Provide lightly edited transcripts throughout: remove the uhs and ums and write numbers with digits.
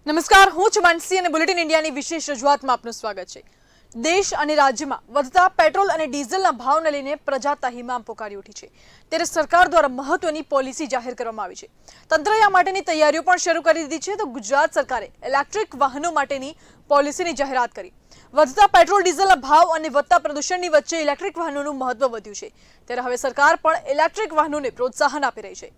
નમસ્કાર, હું છું માનસી અને બુલેટિન ઇન્ડિયાની વિશેષ રજૂઆતમાં આપનું સ્વાગત છે। દેશ અને રાજ્યમાં વધતા પેટ્રોલ અને ડીઝલના ભાવને લઈને પ્રજા તહીમામ પોકારી ઉઠી છે। ત્યારે સરકાર દ્વારા મહત્વની પોલિસી જાહેર કરવામાં આવી છે। તંત્રએ આ માટેની તૈયારીઓ પણ શરૂ કરી દીધી છે। તો ગુજરાત સરકારે ઇલેક્ટ્રિક વાહનો માટેની પોલિસીની જાહેરાત કરી। વધતા પેટ્રોલ ડીઝલના ભાવ અને વધતા પ્રદૂષણની વચ્ચે ઇલેક્ટ્રિક વાહનોનું મહત્વ વધ્યું છે। ત્યારે હવે સરકાર પણ ઇલેક્ટ્રિક વાહનોને પ્રોત્સાહન આપી રહી છે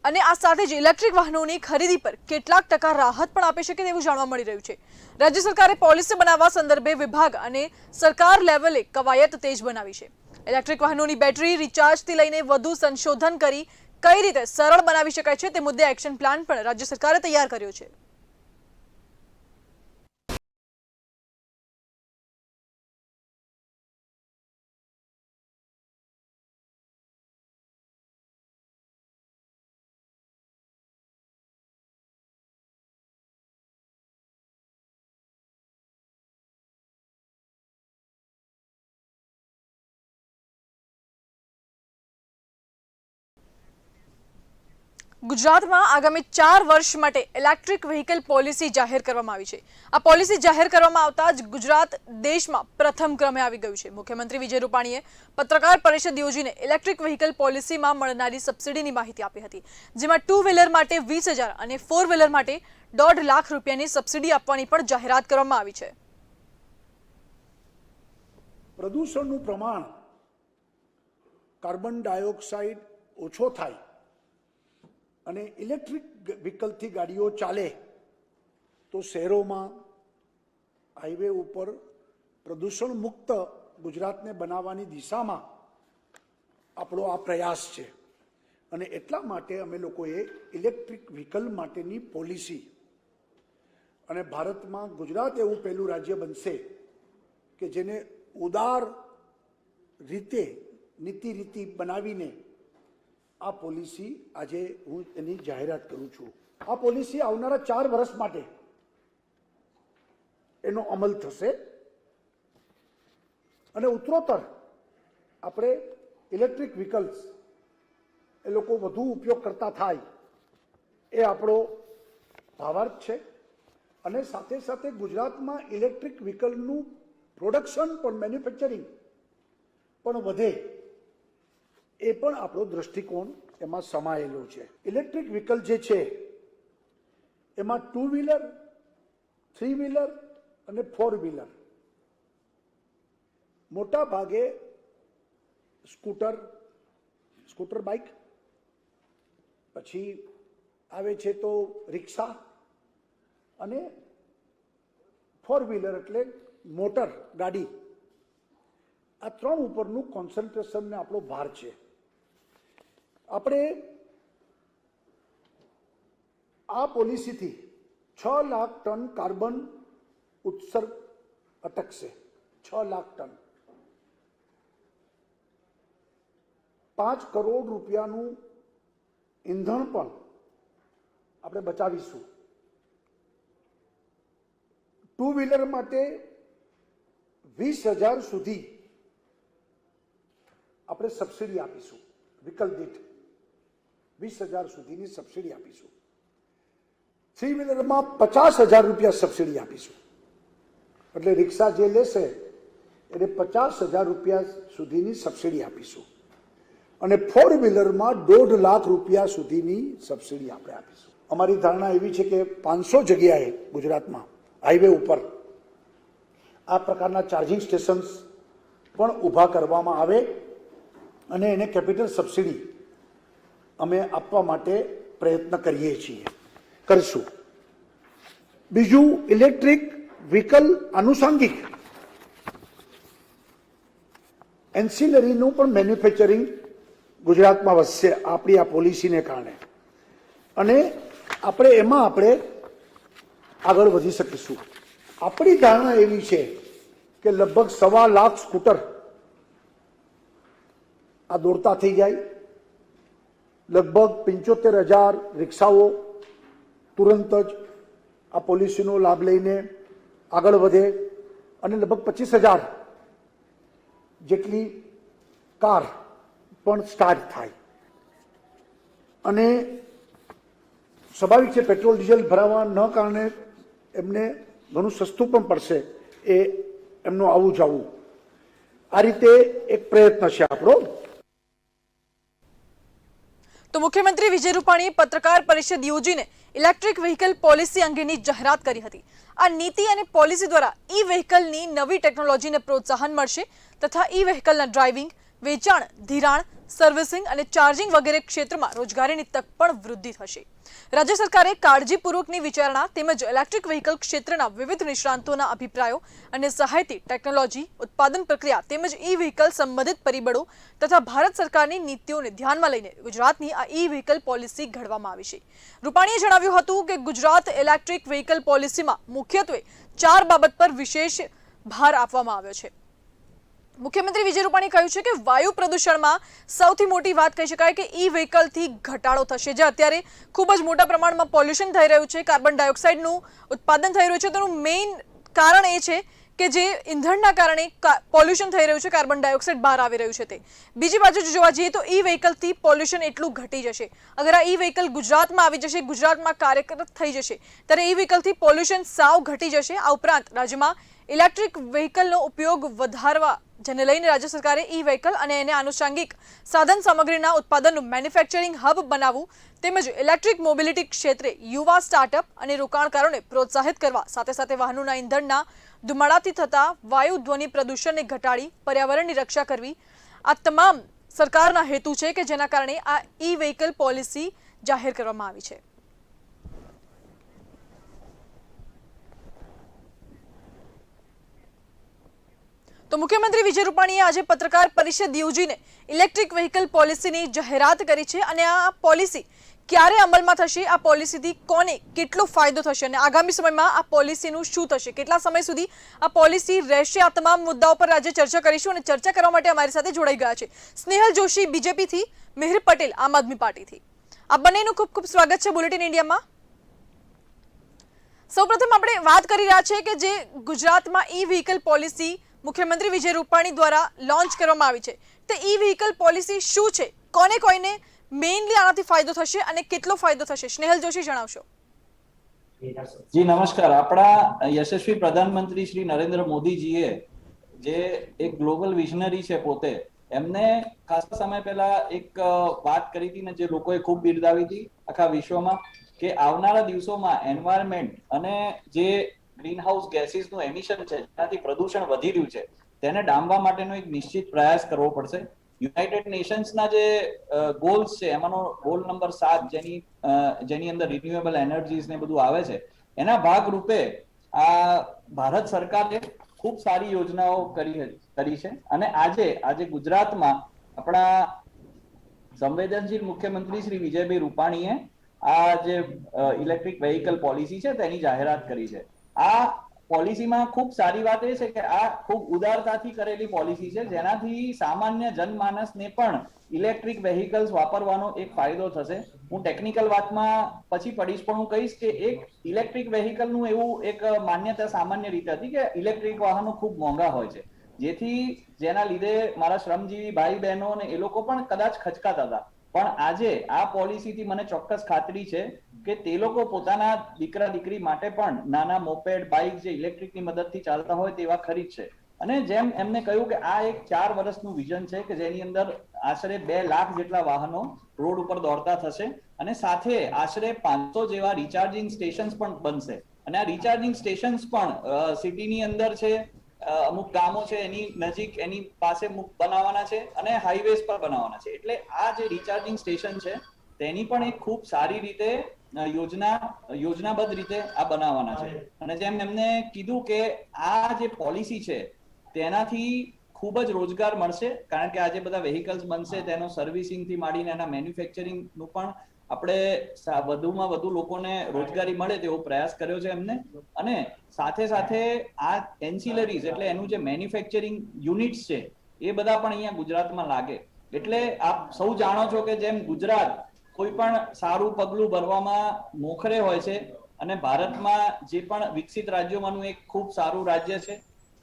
અને આ સાથે જ ઇલેક્ટ્રિક વાહનોની ખરીદી પર કેટલાક ટકા રાહત પણ આપી શકે તેવું જાણવા મળી રહ્યું છે। રાજ્ય સરકારે પોલિસી બનાવવા સંદર્ભે વિભાગ અને સરકાર લેવલે કવાયત તેજ બનાવી છે। ઇલેક્ટ્રિક વાહનોની બેટરી રિચાર્જથી લઈને વધુ સંશોધન કરી કઈ રીતે સરળ બનાવી શકાય છે તે મુદ્દે એક્શન પ્લાન પણ રાજ્ય સરકારે તૈયાર કર્યો છે। ગુજરાતમાં આગામી 4 વર્ષ માટે ઇલેક્ટ્રિક વ્હીકલ પોલિસી જાહેર કરવામાં આવી છે। આ પોલિસી જાહેર કરવામાં આવતા જ ગુજરાત દેશમાં પ્રથમ ક્રમે આવી ગયું છે। મુખ્યમંત્રી વિજય રૂપાણીએ પત્રકાર પરિષદ યોજીને ઇલેક્ટ્રિક વ્હીકલ પોલિસીમાં મળનારી સબસિડીની માહિતી આપી હતી, જેમાં 2 વ્હીલર માટે 20,000 અને 4 વ્હીલર માટે 1.5 લાખ રૂપિયાની સબસિડી આપવાની પણ જાહેરાત કરવામાં આવી છે। પ્રદૂષણનું પ્રમાણ, કાર્બન ડાયોક્સાઇડ ઓછો થાય અને ઇલેક્ટ્રિક વ્હીકલથી ગાડીઓ ચાલે તો શહેરોમાં હાઈવે ઉપર પ્રદૂષણ મુક્ત ગુજરાતને બનાવવાની દિશામાં આપણો આ પ્રયાસ છે અને એટલા માટે અમે લોકોએ ઇલેક્ટ્રિક વ્હીકલ માટેની પોલિસી અને ભારતમાં ગુજરાત એવું પહેલું રાજ્ય બનશે કે જેને ઉદાર રીતે નીતિ રીતિ બનાવીને આ પોલિસી આજે હું એની જાહેરાત કરું છું। આ પોલિસી આવનારા 4 વર્ષ માટે એનો અમલ થશે અને ઉત્તરોત્તર આપણે ઇલેક્ટ્રિક વ્હીકલ્સ એ લોકો વધુ ઉપયોગ કરતા થાય એ આપણો ભાવાર્થ છે અને સાથે સાથે ગુજરાતમાં ઇલેક્ટ્રિક વ્હીકલનું પ્રોડક્શન પણ મેન્યુફેક્ચરિંગ પણ વધે એ પણ આપણો દૃષ્ટિકોણ એમાં સમાયેલો છે। ઇલેક્ટ્રિક વ્હીકલ જે છે એમાં 2 વ્હીલર, 3 વ્હીલર અને 4 વ્હીલર, મોટા ભાગે સ્કૂટર બાઇક, પછી આવે છે તો રિક્ષા અને 4 વ્હીલર એટલે મોટર ગાડી, આ 3 ઉપરનું કોન્સન્ટ્રેશન ને આપણો ભાર છે। આપણે આ પોલિસીથી 6 લાખ ટન કાર્બન ઉત્સર્ગ અટકશે। 6 લાખ ટન, 5 કરોડ રૂપિયાનું ઈંધણ પણ આપણે બચાવીશું। 2 વ્હીલર માટે 20,000 સુધી આપણે સબસિડી આપીશું, વ્હીકલ દીઠ 20,000 સુધીની સબસિડી આપીશું। 3 વ્હીલરમાં 50,000 રૂપિયા સબસિડી આપીશું, એટલે રિક્ષા જે લેશે એને 50,000 રૂપિયા સુધીની સબસિડી આપીશું અને 4 વ્હીલરમાં 1.5 લાખ રૂપિયા સુધીની સબસિડી આપણે આપીશું। અમારી ધારણા એવી છે કે 500 જગ્યાએ ગુજરાતમાં હાઈવે ઉપર આ પ્રકારના ચાર્જિંગ સ્ટેશન્સ પણ ઊભા કરવામાં આવે અને એને કેપિટલ સબસિડી અમે આપવા માટે પ્રયત્ન કરીએ છીએ, કરશું। બીજું, ઇલેક્ટ્રિક વ્હીકલ આનુષંગિક એન્સિલરીનું પણ મેન્યુફેક્ચરિંગ ગુજરાતમાં વધશે આપણી આ પોલિસીને કારણે અને આપણે આગળ વધી શકીશું। આપણી ધારણા એવી છે કે લગભગ 1.25 લાખ સ્કૂટર આ દોડતા થઈ જાય, લગભગ 75,000 રિક્ષાઓ તુરંત જ આ પોલિસીનો લાભ લઈને આગળ વધે અને લગભગ 25,000 જેટલી કાર પણ સ્ટાર્ટ થાય અને સ્વાભાવિક છે પેટ્રોલ ડીઝલ ભરાવા ન કારણે એમને ઘણું સસ્તું પણ પડશે એ એમનું આવું જવું. આ રીતે એક પ્રયત્ન છે આપણો. તો મુખ્યમંત્રી વિજય રૂપાણીએ પત્રકાર પરિષદ યોજીને ઇલેક્ટ્રિક વ્હીકલ પોલિસી અંગેની જાહેરાત કરી હતી. આ નીતિ અને પોલિસી દ્વારા ઈ વ્હીકલની નવી ટેકનોલોજીને પ્રોત્સાહન મળશે તથા ઈ વ્હીકલના ડ્રાઇવિંગ, વેચાણ, ધિરાણ, સર્વિસિંગ અને ચાર્જિંગ વગેરે ક્ષેત્રમાં રોજગારીની તક પણ વૃદ્ધિ થશે. રાજ્ય સરકારે કાળજીપૂર્વકની વિચારણા તેમજ ઇલેક્ટ્રિક વ્હીકલ ક્ષેત્રના વિવિધ નિષ્ણાંતોના અભિપ્રાયો અને સહાયથી ટેકનોલોજી, ઉત્પાદન પ્રક્રિયા તેમજ ઈ વ્હીકલ સંબંધિત પરિબળો તથા ભારત સરકારની નીતિઓને ધ્યાનમાં લઈને ગુજરાતની આ ઈ વ્હીકલ પોલિસી ઘડવામાં આવી છે. રૂપાણીએ જણાવ્યું હતું કે ગુજરાત ઇલેક્ટ્રિક વ્હીકલ પોલિસીમાં મુખ્યત્વે 4 બાબત પર વિશેષ ભાર આપવામાં આવ્યો છે. મુખ્યમંત્રી વિજય રૂપાણીએ કહ્યું છે કે વાયુ પ્રદૂષણમાં સૌથી મોટી વાત કહી શકાય કે ઈ વ્હીકલથી ઘટાડો થશે. જે અત્યારે ખૂબ જ મોટા પ્રમાણમાં પોલ્યુશન થઈ રહ્યું છે, કાર્બન ડાયોક્સાઇડનું ઉત્પાદન થઈ રહ્યું છે, તેનું મેઇન કારણ એ છે કે જે ઈંધણના કારણે પોલ્યુશન થઈ રહ્યું છે, કાર્બન ડાયોક્સાઇડ બહાર આવી રહ્યું છે તે. બીજી બાજુ જોવા જઈએ તો ઈ વ્હીકલથી પોલ્યુશન એટલું ઘટી જશે. અગર આ ઈ વ્હીકલ ગુજરાતમાં આવી જશે, ગુજરાતમાં કાર્યરત થઈ જશે, ત્યારે ઈ વ્હીકલથી પોલ્યુશન સાવ ઘટી જશે. આ ઉપરાંત રાજ્યમાં ઇલેક્ટ્રિક વ્હીકલનો ઉપયોગ વધારવા જેને લઈને રાજ્ય સરકારે ઈ વ્હીકલ અને એને આનુષંગિક સાધન સામગ્રીના ઉત્પાદનનું મેન્યુફેક્ચરિંગ હબ બનાવવું તેમજ ઇલેક્ટ્રિક મોબિલિટી ક્ષેત્રે યુવા સ્ટાર્ટઅપ અને રોકાણકારોને પ્રોત્સાહિત કરવા સાથે સાથે વાહનોના ઈંધણના ધુમાડાથી થતા વાયુ ધ્વનિ પ્રદૂષણને ઘટાડી પર્યાવરણની રક્ષા કરવી, આ તમામ સરકારના હેતુ છે કે જેના કારણે આ ઈ વ્હીકલ પોલિસી જાહેર કરવામાં આવી છે. તો મુખ્યમંત્રી વિજય રૂપાણીએ આજે પત્રકાર પરિષદ યોજીને ઇલેક્ટ્રિક વ્હીકલ પોલિસીની જાહેરાત કરી છે અને આ પોલિસી ક્યારે અમલમાં થશે, આ પોલિસીથી કોને કેટલો ફાયદો થશે અને આગામી સમયમાં આ પોલિસીનું શું થશે, કેટલા સમય સુધી આ પોલિસી રહેશે, આ તમામ મુદ્દાઓ પર આજે ચર્ચા કરીશું. અને ચર્ચા કરવા માટે અમારી સાથે જોડાઈ ગયા છે સ્નેહલ જોશી બીજેપીથી, મિહિર પટેલ આમ આદમી પાર્ટીથી. આ બંનેનું ખૂબ ખૂબ સ્વાગત છે બુલેટિન ઇન્ડિયામાં. સૌપ્રથમ આપણે વાત કરી રહ્યા છીએ કે જે ગુજરાતમાં ઈ વ્હીકલ પોલિસી મુખ્યમંત્રી વિજય રૂપાણી દ્વારા લોન્ચ કરવામાં આવી છે, તે ઈ વ્હીકલ પોલિસી શું છે, કોને મેઇનલી આનાથી ફાયદો થશે અને કેટલો ફાયદો થશે, સ્નેહલ જોશી જણાવશો. જી નમસ્કાર. આપણા યશસ્વી પ્રધાનમંત્રી શ્રી નરેન્દ્ર મોદીજીએ જે એક ગ્લોબલ વિઝનરી છે પોતે, એમને ખાસા સમય પહેલા એક વાત કરી હતી ને જે લોકોએ ખૂબ બિરદાવી હતી આખા વિશ્વમાં, કે આવનારા દિવસોમાં એન્વાયરમેન્ટ અને જે ગ્રીન હાઉસ ગેસીસનું એમિશન છે, જેનાથી પ્રદૂષણ વધી રહ્યું છે, તેને ડામવા માટેનો એક નિશ્ચિત પ્રયાસ કરવો પડશે. યુનાઇટેડ નેશન્સના જે ગોલ્સ છે એમાંનો ગોલ નંબર 7 જેની અંદર રિન્યુએબલ એનર્જીસ ને બધું આવે છે, એના ભાગ રૂપે આ ભારત સરકારે ખૂબ સારી યોજનાઓ કરી છે. અને આજે ગુજરાતમાં આપણા સંવેદનશીલ મુખ્યમંત્રી શ્રી વિજયભાઈ રૂપાણીએ આ જે ઇલેક્ટ્રિક વેહિકલ પોલિસી છે તેની જાહેરાત કરી છે. આ પોલિસીમાં ખૂબ સારી વાત એ છે કે આ ખૂબ ઉદારતાથી કરેલી પોલિસી છે, જેનાથી સામાન્ય જનમાનસને પણ ઇલેક્ટ્રિક વેહિકલ્સ વાપરવાનો એક ફાયદો થશે. હું ટેકનિકલ વાતમાં પછી પડીશ, પણ હું કહીશ કે એક ઇલેક્ટ્રિક વેહિકલનું એવું એક માન્યતા સામાન્ય રીતે હતી કે ઇલેક્ટ્રિક વાહનો ખૂબ મોંઘા હોય છે, જેના લીધે મારા શ્રમજીવી ભાઈ બહેનો ને એ લોકો પણ કદાચ ખચકાતા હતા. પણ આજે આ પોલિસીથી મને ચોક્કસ ખાતરી છે કે તે લોકો પોતાના દીકરા દીકરી માટે પણ નાના મોપેડ, બાઇક જે ઇલેક્ટ્રિકની મદદથી ચાલતા હોય તેવા ખરીદશે. અને જેમ એમને કહ્યું કે આ એક 4 વર્ષનું વિઝન છે કે જેની અંદર આશરે 2 લાખ જેટલા વાહનો રોડ ઉપર દોડતા થશે અને સાથે આશરે 500 જેવા રિચાર્જિંગ સ્ટેશન્સ પણ બનશે. અને આ રિચાર્જિંગ સ્ટેશન્સ પણ સિટીની અંદર છે, અમુક ગામો છે એની નજીક એની પાસે બનાવવાના છે અને હાઈવેઝ પર બનાવવાના છે. એટલે આ જે રિચાર્જિંગ સ્ટેશન છે તેની પણ એક ખૂબ સારી રીતે યોજનાબદ્ધ રીતે આ બનાવવાના છે. અને જેમ એમને કીધું કે આ જે પોલિસી છે તેનાથી ખૂબ જ રોજગાર મળશે, કારણ કે આજે બધા વેહિકલ્સ બનશે, તેનો સર્વિસિંગ થી માંડીને એના મેન્યુફેક્ચરિંગ નું પણ આપણે વધુમાં વધુ લોકોને રોજગારી મળે તેવો પ્રયાસ કર્યો છે એમને. અને સાથે સાથે આ એન્સિલરીઝ એટલે એનું જે મેન્યુફેક્ચરિંગ યુનિટ્સ છે એ બધા પણ અહીંયા ગુજરાતમાં લાગે. એટલે આપ સૌ જાણો છો કે જેમ ગુજરાત કોઈ પણ સારું પગલું ભરવામાં મોખરે હોય છે અને ભારતમાં જે પણ વિકસિત રાજ્યોમાંનું એક ખૂબ સારું રાજ્ય છે.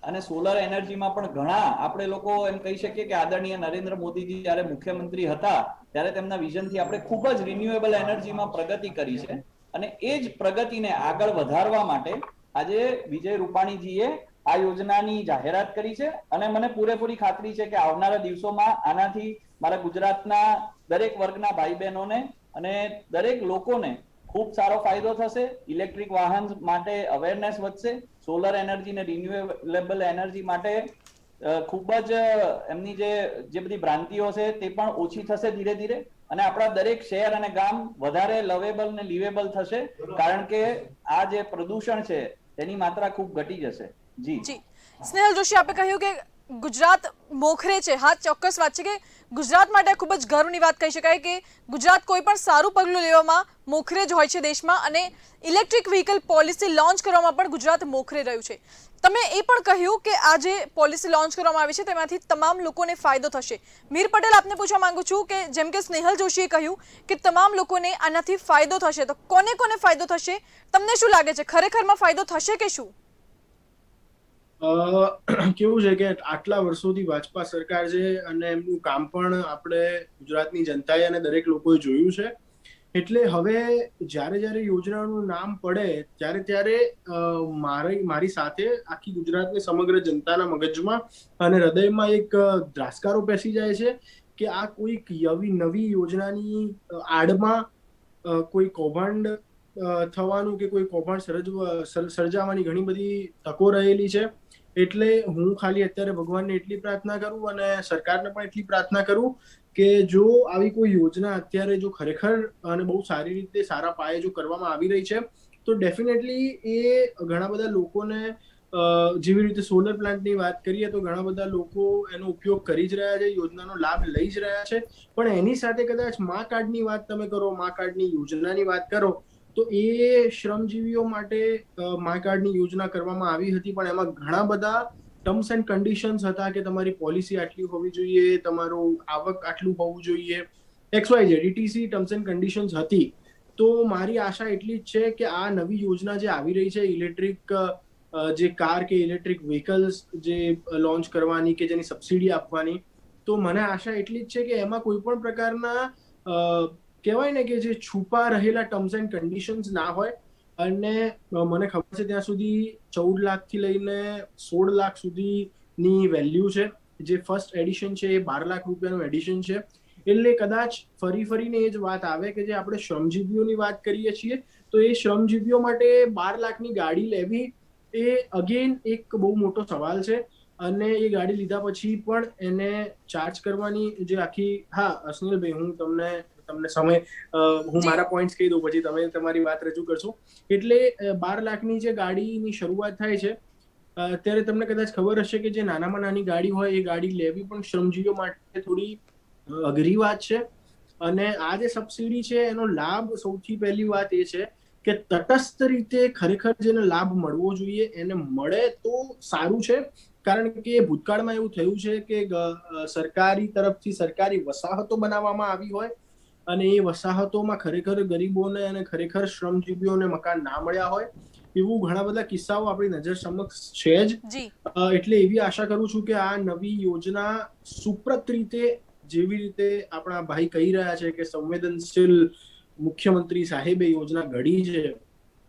અને સોલર એનર્જીમાં પણ ઘણા આપણે લોકો એમ કહી શકીએ કે આદરણીય નરેન્દ્ર મોદીજી જ્યારે મુખ્યમંત્રી હતા ત્યારે તેમના વિઝનથી આપણે ખૂબ જ રિન્યુએબલ એનર્જીમાં પ્રગતિ કરી છે. અને એ જ પ્રગતિને આગળ વધારવા માટે આજે વિજય રૂપાણીજીએ આ યોજનાની જાહેરાત કરી છે અને મને પૂરેપૂરી ખાતરી છે કે આવનારા દિવસોમાં આનાથી મારા ગુજરાતના દરેક વર્ગના ભાઈ બહેનોને અને દરેક લોકોને ખૂબ સારો ફાયદો થશે. ઇલેક્ટ્રિક વાહન માટે અવેરનેસ વધશે, સોલર એનર્જી ને રિન્યુએબલ એનર્જી માટે ખૂબ જ એમની જે બધી ભ્રાંતિઓ છે તે પણ ઓછી થશે ધીરે ધીરે, અને આપણા દરેક શહેર અને ગામ વધારે લવેબલ ને લીવેબલ થશે, કારણ કે આ જે પ્રદૂષણ છે તેની માત્રા ખૂબ ઘટી જશે. જી સ્નેહલ જોશી, આપે કહ્યું કે ગુજરાત મોખરે છે. હા, ચોક્કસ વાત છે કે ગુજરાત માટે ખૂબ જ ગર્વની વાત કહી શકાય કે ગુજરાત કોઈ પણ સારું પગલું લેવામાં મોખરે જ હોય છે દેશમાં, અને ઇલેક્ટ્રિક વ્હીકલ પોલિસી લોન્ચ કરવામાં પણ ગુજરાત મોખરે રહ્યું છે. તમે એ પણ કહ્યું કે આ જે પોલિસી લોન્ચ કરવામાં આવી છે તેમાંથી તમામ લોકોને ફાયદો થશે. મીર પટેલ, આપને પૂછવા માંગુ છું કે જેમ કે સ્નેહલ જોશીએ કહ્યું કે તમામ લોકોને આનાથી ફાયદો થશે, તો કોને કોને ફાયદો થશે? તમને શું લાગે છે, ખરેખરમાં ફાયદો થશે કે શું? કેવું છે કે આટલા વર્ષોથી ભાજપા સરકાર છે અને એમનું કામ પણ આપણે ગુજરાતની જનતાએ અને દરેક લોકોએ જોયું છે. એટલે હવે જ્યારે જ્યારે યોજનાનું નામ પડે ત્યારે મારી સાથે આખી ગુજરાતની સમગ્ર જનતાના મગજમાં અને હૃદયમાં એક ધ્રાસકારો બેસી જાય છે કે આ કોઈક નવી યોજનાની આડમાં કોઈ કૌભાંડ થવાનું કે કોઈ કૌભાંડ સર્જાવાની ઘણી બધી તકો રહેલી છે. એટલે હું ખાલી અત્યારે ભગવાનને એટલી પ્રાર્થના કરું અને સરકારને પણ એટલી પ્રાર્થના કરું કે જો આવી કોઈ યોજના અત્યારે જો ખરેખર અને બહુ સારી રીતે સારા પાયે જો કરવામાં આવી રહી છે તો ડેફિનેટલી એ ઘણા બધા લોકોને, જેવી રીતે સોલર પ્લાન્ટની વાત કરીએ તો ઘણા બધા લોકો એનો ઉપયોગ કરી જ રહ્યા છે, યોજનાનો લાભ લઈ જ રહ્યા છે. પણ એની સાથે કદાચ મા કાર્ડની વાત તમે કરો, મા કાર્ડની યોજનાની વાત કરો, તો એ શ્રમજીવીઓ માટે મા કાર્ડની યોજના કરવામાં આવી હતી, પણ એમાં ઘણા બધા ટર્મ્સ એન્ડ કન્ડિશન્સ હતા કે તમારી પોલિસી આટલી હોવી જોઈએ, તમારું આવક આટલું હોવું જોઈએ, XYZ ETC terms and conditions હતી. તો મારી આશા એટલી જ છે કે આ નવી યોજના જે આવી રહી છે, ઇલેક્ટ્રિક જે કાર કે ઇલેક્ટ્રિક વ્હીકલ્સ જે લોન્ચ કરવાની કે જેની સબસિડી આપવાની, તો મને આશા એટલી જ છે કે એમાં કોઈ પણ પ્રકારના કહેવાય ને કે જે છુપા રહેલા ટર્મ્સ એન્ડ કન્ડિશન્સ ના હોય. અને મને ખબર છે ત્યાં સુધી 14 લાખથી લઈને 16 લાખ સુધીની વેલ્યુ છે. જે ફર્સ્ટ એડિશન છે એ 12 લાખ રૂપિયાનું એડિશન છે. એટલે કદાચ ફરીને એ જ વાત આવે કે જે આપણે શ્રમજીવીઓની વાત કરીએ છીએ તો એ શ્રમજીવીઓ માટે 12 લાખની ગાડી લેવી એ અગેન એક બહુ મોટો સવાલ છે. અને એ ગાડી લીધા પછી પણ એને ચાર્જ કરવાની જે આખી, હા અસ્નિલભાઈ, હું તમને સમય હું મારા પોઈન્ટ્સ કહી દઉં પછી તમે તમારી વાત રજૂ કરશો. એટલે 12 લાખની જે ગાડીની શરૂઆત થાય છે ત્યારે તમને કદાચ ખબર હશે કે જે નાનામાં નાની ગાડી હોય એ ગાડી લેવી પણ શ્રમજીવીઓ માટે થોડી અઘરી વાત છે. અને આ જે સબસિડી છે એનો લાભ, સૌથી પહેલી વાત એ છે કે તટસ્થ રીતે ખરેખર જેને લાભ મળવો જોઈએ એને મળે તો સારું છે. કારણ કે ભૂતકાળમાં એવું થયું છે કે સરકારી તરફથી સરકારી વસાહતો બનાવવામાં આવી હોય અને એ વસાહતોમાં ખરેખર ગરીબોને અને ખરેખર શ્રમજીવીઓને મકાન ના મળ્યા હોય, એવું ઘણા બધા કિસ્સાઓ આપણી નજર સમક્ષ છે જ. એટલે એવી આશા કરું છું કે આ નવી યોજના સુપ્રત રીતે, જેવી રીતે આપણા ભાઈ કહી રહ્યા છે કે સંવેદનશીલ મુખ્યમંત્રી સાહેબે યોજના ઘડી છે,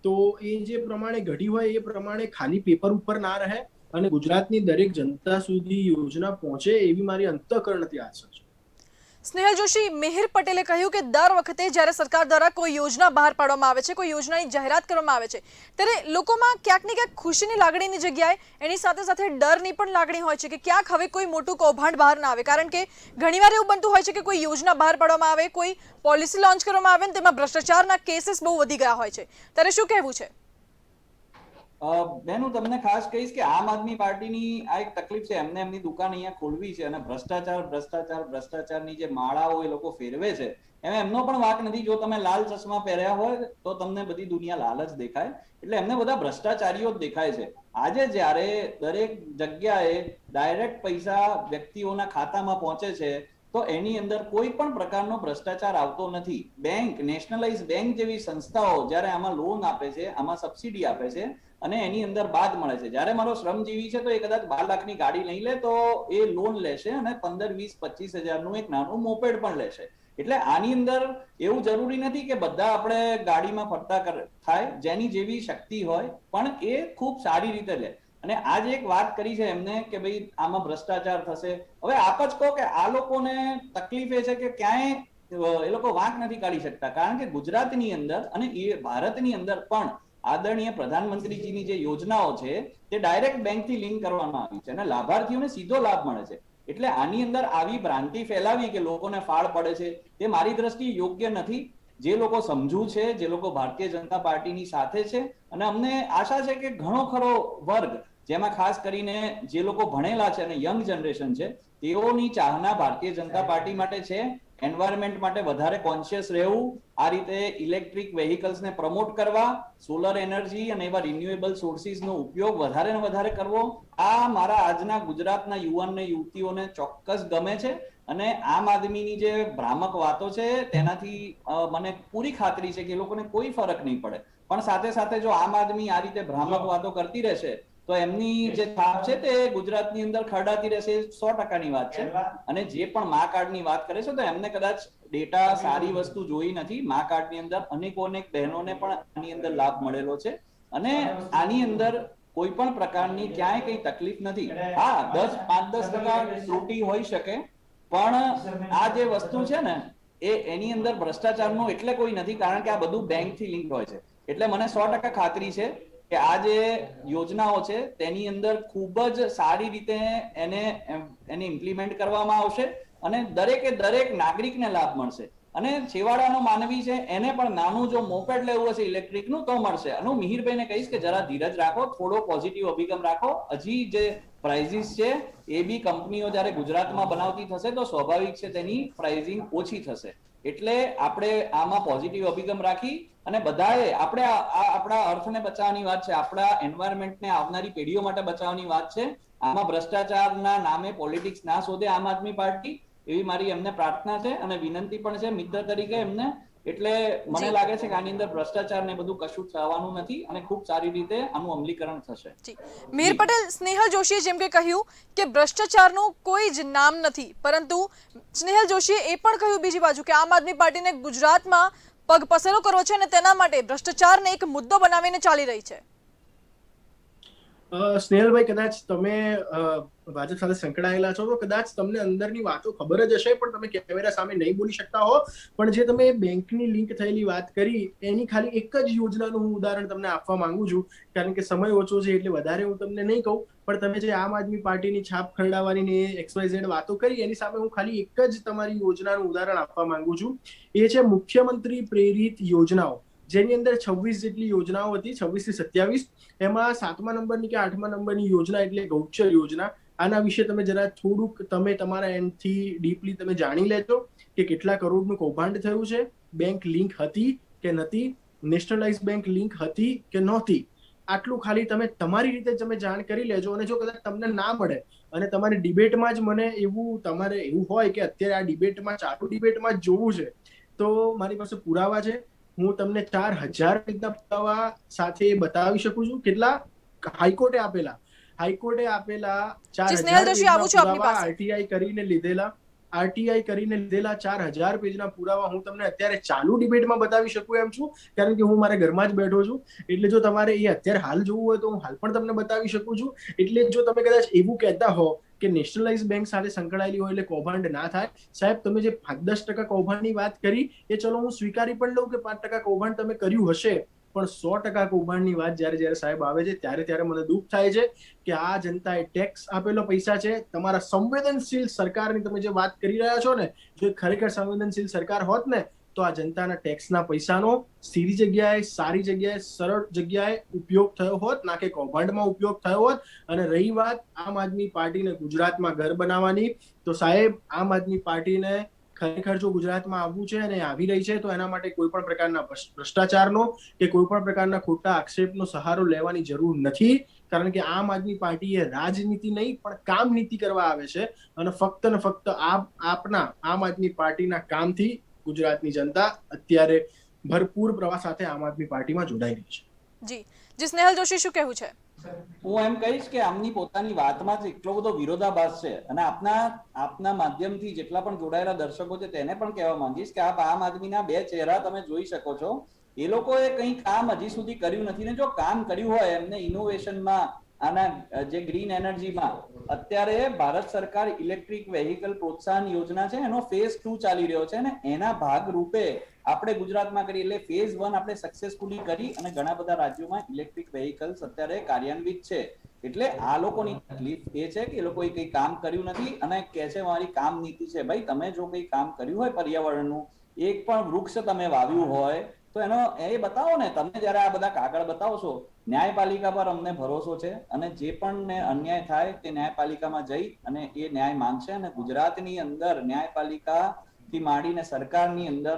તો એ જે પ્રમાણે ઘડી હોય એ પ્રમાણે ખાલી પેપર ઉપર ના રહે અને ગુજરાતની દરેક જનતા સુધી યોજના પહોંચે એવી મારી અંતઃકરણથી આશા છે. સ્નેહલ જોશી, મિહિર પટેલે કહ્યું કે દર વખતે જ્યારે સરકાર દ્વારા કોઈ યોજના બહાર પાડવામાં આવે છે, કોઈ યોજનાની જાહેરાત કરવામાં આવે છે, ત્યારે લોકોમાં ક્યાંક ને ક્યાંક ખુશીની લાગણીની જગ્યાએ એની સાથે સાથે ડરની પણ લાગણી હોય છે કે ક્યાંક હવે કોઈ મોટું કૌભાંડ બહાર ના આવે. કારણ કે ઘણીવાર એવું બનતું હોય છે કે કોઈ યોજના બહાર પાડવામાં આવે, કોઈ પોલિસી લોન્ચ કરવામાં આવે ને તેમાં ભ્રષ્ટાચારના કેસીસ બહુ વધી ગયા હોય છે. ત્યારે શું કહેવું છે? બેન, હું તમને ખાસ કહીશ કે આમ આદમી પાર્ટીની આ એક તકલીફ છે. એમને એમની દુકાન અહીંયા ખોલવી છે અને ભ્રષ્ટાચારની જે માળાઓ એ લોકો ફેરવે છે એમાં એમનો પણ વાંક નથી. જો તમે લાલ ચશ્મા પહેર્યા હોય તો તમને બધી દુનિયા લાલ જ દેખાય. એટલે એમને બધા ભ્રષ્ટાચારીઓ જ દેખાય છે. આજે જ્યારે દરેક જગ્યાએ ડાયરેક્ટ પૈસા વ્યક્તિઓના ખાતામાં પહોંચે છે તો એની અંદર કોઈ પણ પ્રકારનો ભ્રષ્ટાચાર આવતો નથી. બેંક, નેશનલાઇઝ બેંક જેવી સંસ્થાઓ જ્યારે આમાં લોન આપે છે, આમાં સબસિડી આપે છે અને એની અંદર બાદ મળે છે. જ્યારે મારો શ્રમજીવી છે તો એ કદાચ 12 લાખની ગાડી નહીં લે તો એ લોન લેશે અને 15, 20, 25 હજારનું એક નાનું મોપેડ પણ લેશે. એટલે આની અંદર એવું જરૂરી નથી કે બધા આપણે ગાડીમાં ફરતા થાય, જેની જેવી શક્તિ હોય પણ એ ખૂબ સારી રીતે લે. અને આજે એક વાત કરી છે એમને કે ભાઈ આમાં ભ્રષ્ટાચાર થશે. હવે આપ જ કહો કે આ લોકોને તકલીફ એ છે કે ક્યાંય એ લોકો વાંક નથી કાઢી શકતા, કારણ કે ગુજરાતની અંદર અને એ ભારતની અંદર પણ આદરણીય પ્રધાનમંત્રીજીની જે યોજનાઓ છે તે ડાયરેક્ટ બેંકથી લિંક કરવામાં આવી છે અને લાભાર્થીઓને સીધો લાભ મળે છે. એટલે આની અંદર આવી ભ્રાંતિ ફેલાવી કે લોકોને ફાળ પડે છે તે મારી દ્રષ્ટિએ યોગ્ય નથી. જે લોકો સમજુ છે, જે લોકો ભારતીય જનતા પાર્ટીની સાથે છે, અને અમને આશા છે કે ઘણો ખરો વર્ગ, જેમાં ખાસ કરીને જે લોકો ભણેલા છે અને યંગ જનરેશન છે, તેઓની ચાહના ભારતીય જનતા પાર્ટી માટે છે. એન્વાયરમેન્ટ માટે વધારે કોન્શિયસ રહેવું, આ રીતે ઇલેક્ટ્રિક વેહિકલ્સને પ્રમોટ કરવા, સોલર એનર્જી અને એવા રિન્યુએબલ સોર્સિસનો ઉપયોગ વધારે ને વધારે કરવો, આ મારા આજના ગુજરાતના યુવાન યુવતીઓને ચોક્કસ ગમે છે. અને આમ આદમીની જે ભ્રામક વાતો છે તેનાથી મને પૂરી ખાતરી છે કે એ લોકોને કોઈ ફરક નહીં પડે. પણ સાથે સાથે જો આમ આદમી આ રીતે ભ્રામક વાતો કરતી રહેશે તો એમની જે છાપ છે તે ગુજરાતની અંદર ખરડાતી રહેશે, 100%ની વાત છે. અને જે પણ મા કાર્ડની વાત કરે છે તો એમને કદાચ ડેટા સારી વસ્તુ જોઈ નથી. મા કાર્ડની અંદર અનેક બહેનોને પણ આની અંદર લાભ મળેલો છે અને આની અંદર કોઈ પણ પ્રકારની ક્યાંય કઈ તકલીફ નથી. હા, 5-10% ત્રુટી હોઈ શકે, પણ આ જે વસ્તુ છે ને એની અંદર ભ્રષ્ટાચારનો એટલે કોઈ નથી, કારણ કે આ બધું બેંકથી લિંક હોય છે. એટલે મને 100% ખાતરી છે કે આ જે યોજનાઓ છે તેની અંદર ખૂબ જ સારી રીતે એને ઇમ્પ્લિમેન્ટ કરવામાં આવશે અને દરેક નાગરિકને લાભ મળશે. અને છેવાડાનો માનવી છે એને પણ નાનું જો મોપેડ લેવું હશે ઇલેક્ટ્રિકનું તો મળશે. અને હું મિહિરભાઈને કહીશ કે જરા ધીરજ રાખો, થોડો પોઝિટિવ અભિગમ રાખો. હજી જે પ્રાઇઝિસ છે એ બી કંપનીઓ જ્યારે ગુજરાતમાં બનાવતી થશે તો સ્વાભાવિક છે તેની પ્રાઇઝિંગ ઓછી થશે. એટલે આપણે આમાં પોઝિટિવ અભિગમ રાખી અને બધાએ આપણે આપણા અર્થને બચાવવાની વાત છે, આપણા એન્વાયરમેન્ટને આવનારી પેઢીઓ માટે બચાવવાની વાત છે. આમાં ભ્રષ્ટાચારના નામે પોલિટિક્સ ના શોધે આમ આદમી પાર્ટી, એવી મારી એમને પ્રાર્થના છે અને વિનંતી પણ છે મિત્ર તરીકે એમને. એટલે મને લાગે છે કે આની અંદર ભ્રષ્ટાચાર ને બધું કશું થવાનું નથી અને ખૂબ સારી રીતે આનું અમલીકરણ થશે. મીર પટેલ, સ્નેહલ જોશીએ જેમ કે કહ્યું કે ભ્રષ્ટાચારનું કોઈ જ નામ નથી, પરંતુ સ્નેહલ જોશીએ એ પણ કહ્યું બીજી બાજુ કે આમ આદમી પાર્ટીને ગુજરાતમાં પગ પસેરો કરવો છે અને તેના માટે ભ્રષ્ટાચારને એક મુદ્દો બનાવીને ચાલી રહી છે. સ્નેહલભાઈ, કદાચ તમે ભાજપ સાથે સંકળાયેલા છો તો કદાચ તમને અંદરની વાતો ખબર જ હશે, પણ તમે કેમેરા સામે નહીં બોલી શકતા હો. પણ જે તમે બેંકની લિંક થયેલી વાત કરી એની ખાલી એક જ યોજનાનું હું ઉદાહરણ તમને આપવા માંગુ છું, કારણ કે સમય ઓછો છે એટલે વધારે હું તમને નહીં કહું. પણ તમે જે આમ આદમી પાર્ટીની છાપ ખરડાવવાની XYZ વાતો કરી એની સામે હું ખાલી એક જ તમારી યોજનાનું ઉદાહરણ આપવા માંગુ છું. એ છે મુખ્યમંત્રી પ્રેરિત યોજનાઓ, જેની અંદર 26 જેટલી યોજનાઓ હતી, 26 થી 27. એમાં 7મા નંબરની કે 8મા નંબરની યોજના એટલે ગૌચર યોજના. આના વિશે તમે જરા થોડુંક તમે તમારા એન્ડથી ડીપલી તમે જાણી લેજો કે કેટલા કરોડનું કૌભાંડ થયું છે, બેંક લિંક હતી કે નથી, નેશનલાઇઝ બેંક લિંક હતી કે નહોતી. આટલું ખાલી તમે તમારી રીતે તમે જાણ કરી લેજો. અને જો કદાચ તમને ના મળે અને તમારી ડિબેટમાં જ મને તમારે એવું હોય કે અત્યારે આ ડિબેટમાં ચાલુ ડિબેટમાં જ જોવું છે, તો મારી પાસે પુરાવા છે. હું તમને 4000 પેજના પુરાવા સાથે બતાવી શકું છું. કેટલા? હાઈકોર્ટે આપેલા 4000 પુરાવા આરટીઆઈ કરીને લીધેલા 4000 પેજના પુરાવા હું તમને અત્યારે ચાલુ ડિબેટમાં બતાવી શકું એમ છું, કારણ કે હું મારા ઘરમાં જ બેઠો છું. એટલે જો તમારે એ અત્યારે હાલ જોવું હોય તો હું હાલ પણ તમને બતાવી શકું છું. એટલે જો તમે કદાચ એવું કહેતા હો કે નેશનલાઇઝ બેંક સાથે સંકળાયેલી હોય એટલે કૌભાંડ ના થાય, સાહેબ તમે જે 5-10% કૌભાંડની વાત કરી એ ચલો હું સ્વીકારી પણ લઉં કે 5% કૌભાંડ તમે કર્યું હશે, પણ 100% કૌભાંડની વાત જ્યારે સાહેબ આવે છે ત્યારે મને દુઃખ થાય છે કે આ જનતાએ ટેક્સ આપેલો પૈસા છે. તમારા સંવેદનશીલ સરકારની તમે જે વાત કરી રહ્યા છો ને, જો ખરેખર સંવેદનશીલ સરકાર હોત ને તો આ જનતાના ટેક્સના પૈસાનો સીધી જગ્યાએ, સારી જગ્યાએ, સરળ જગ્યાએ ઉપયોગ થયો હોત, ના કે કૌભાંડમાં ઉપયોગ થયો હોત. અને રહી વાત આમ આદમી પાર્ટીને ગુજરાતમાં ઘર બનાવવાની, તો સાહેબ આમ આદમી પાર્ટીને ખરેખર જો ગુજરાતમાં આવવું છે અને આવી રહી છે તો એના માટે કોઈ પણ પ્રકારના ભ્રષ્ટાચારનો કે કોઈ પણ પ્રકારના ખોટા આક્ષેપનો સહારો લેવાની જરૂર નથી. કારણ કે આમ આદમી પાર્ટી એ રાજનીતિ નહીં પણ કામ નીતિ કરવા આવે છે. અને ફક્ત ને ફક્ત આપના આમ આદમી પાર્ટીના કામથી ગુજરાતની જનતા અત્યારે ભરપૂર પ્રવાહ સાથે આમ આદમી પાર્ટીમાં જોડાઈ રહી છે. જી સ્નેહલ જોશી, શું કહેવું છે? હું એમ કહીશ કે આમની પોતાની વાતમાં જ એટલો બધો વિરોધાભાસ છે, અને આપના માધ્યમથી જેટલા પણ જોડાયેલા દર્શકો છે તેને પણ કહેવા માંગીશ કે આપ આમ આદમીના બે ચહેરા તમે જોઈ શકો છો. એ લોકોએ કંઈ કામ હજી સુધી કર્યું નથી, ને જો કામ કર્યું હોય એમને ઇનોવેશનમાં, આના જે ગ્રીન એનર્જીમાં, અત્યારે ભારત સરકાર ઇલેક્ટ્રિક વેહિકલ પ્રોત્સાહન યોજના છે એનો ફેઝ 2 ચાલી રહ્યો છે, ને એના ભાગ રૂપે આપણે ગુજરાતમાં કરી, એટલે ફેઝ 1 આપણે સક્સેસફુલી કરી અને ઘણા બધા રાજ્યોમાં ઇલેક્ટ્રિક વેહિકલ્સ અત્યારે કાર્યાન્વિત છે. એટલે આ લોકોની તકલીફ એ છે કે એ લોકોએ કંઈ કામ કર્યું નથી અને કહે છે મારી કામ નીતિ છે. ભાઈ, તમે જો કંઈ કામ કર્યું હોય પર્યાવરણનું, એક પણ વૃક્ષ તમે વાવ્યું હોય તો એનો એ બતાવો ને. તમે જયારે આ બધા કાગળ બતાવશો, ન્યાયપાલિકા પર અમને ભરોસો છે, અને જે પણ અન્યાય થાય તે ન્યાયપાલિકામાં જઈ અને એ ન્યાય માંગશે. અને ગુજરાતની અંદર ન્યાયપાલિકા થી માંડીને સરકારની અંદર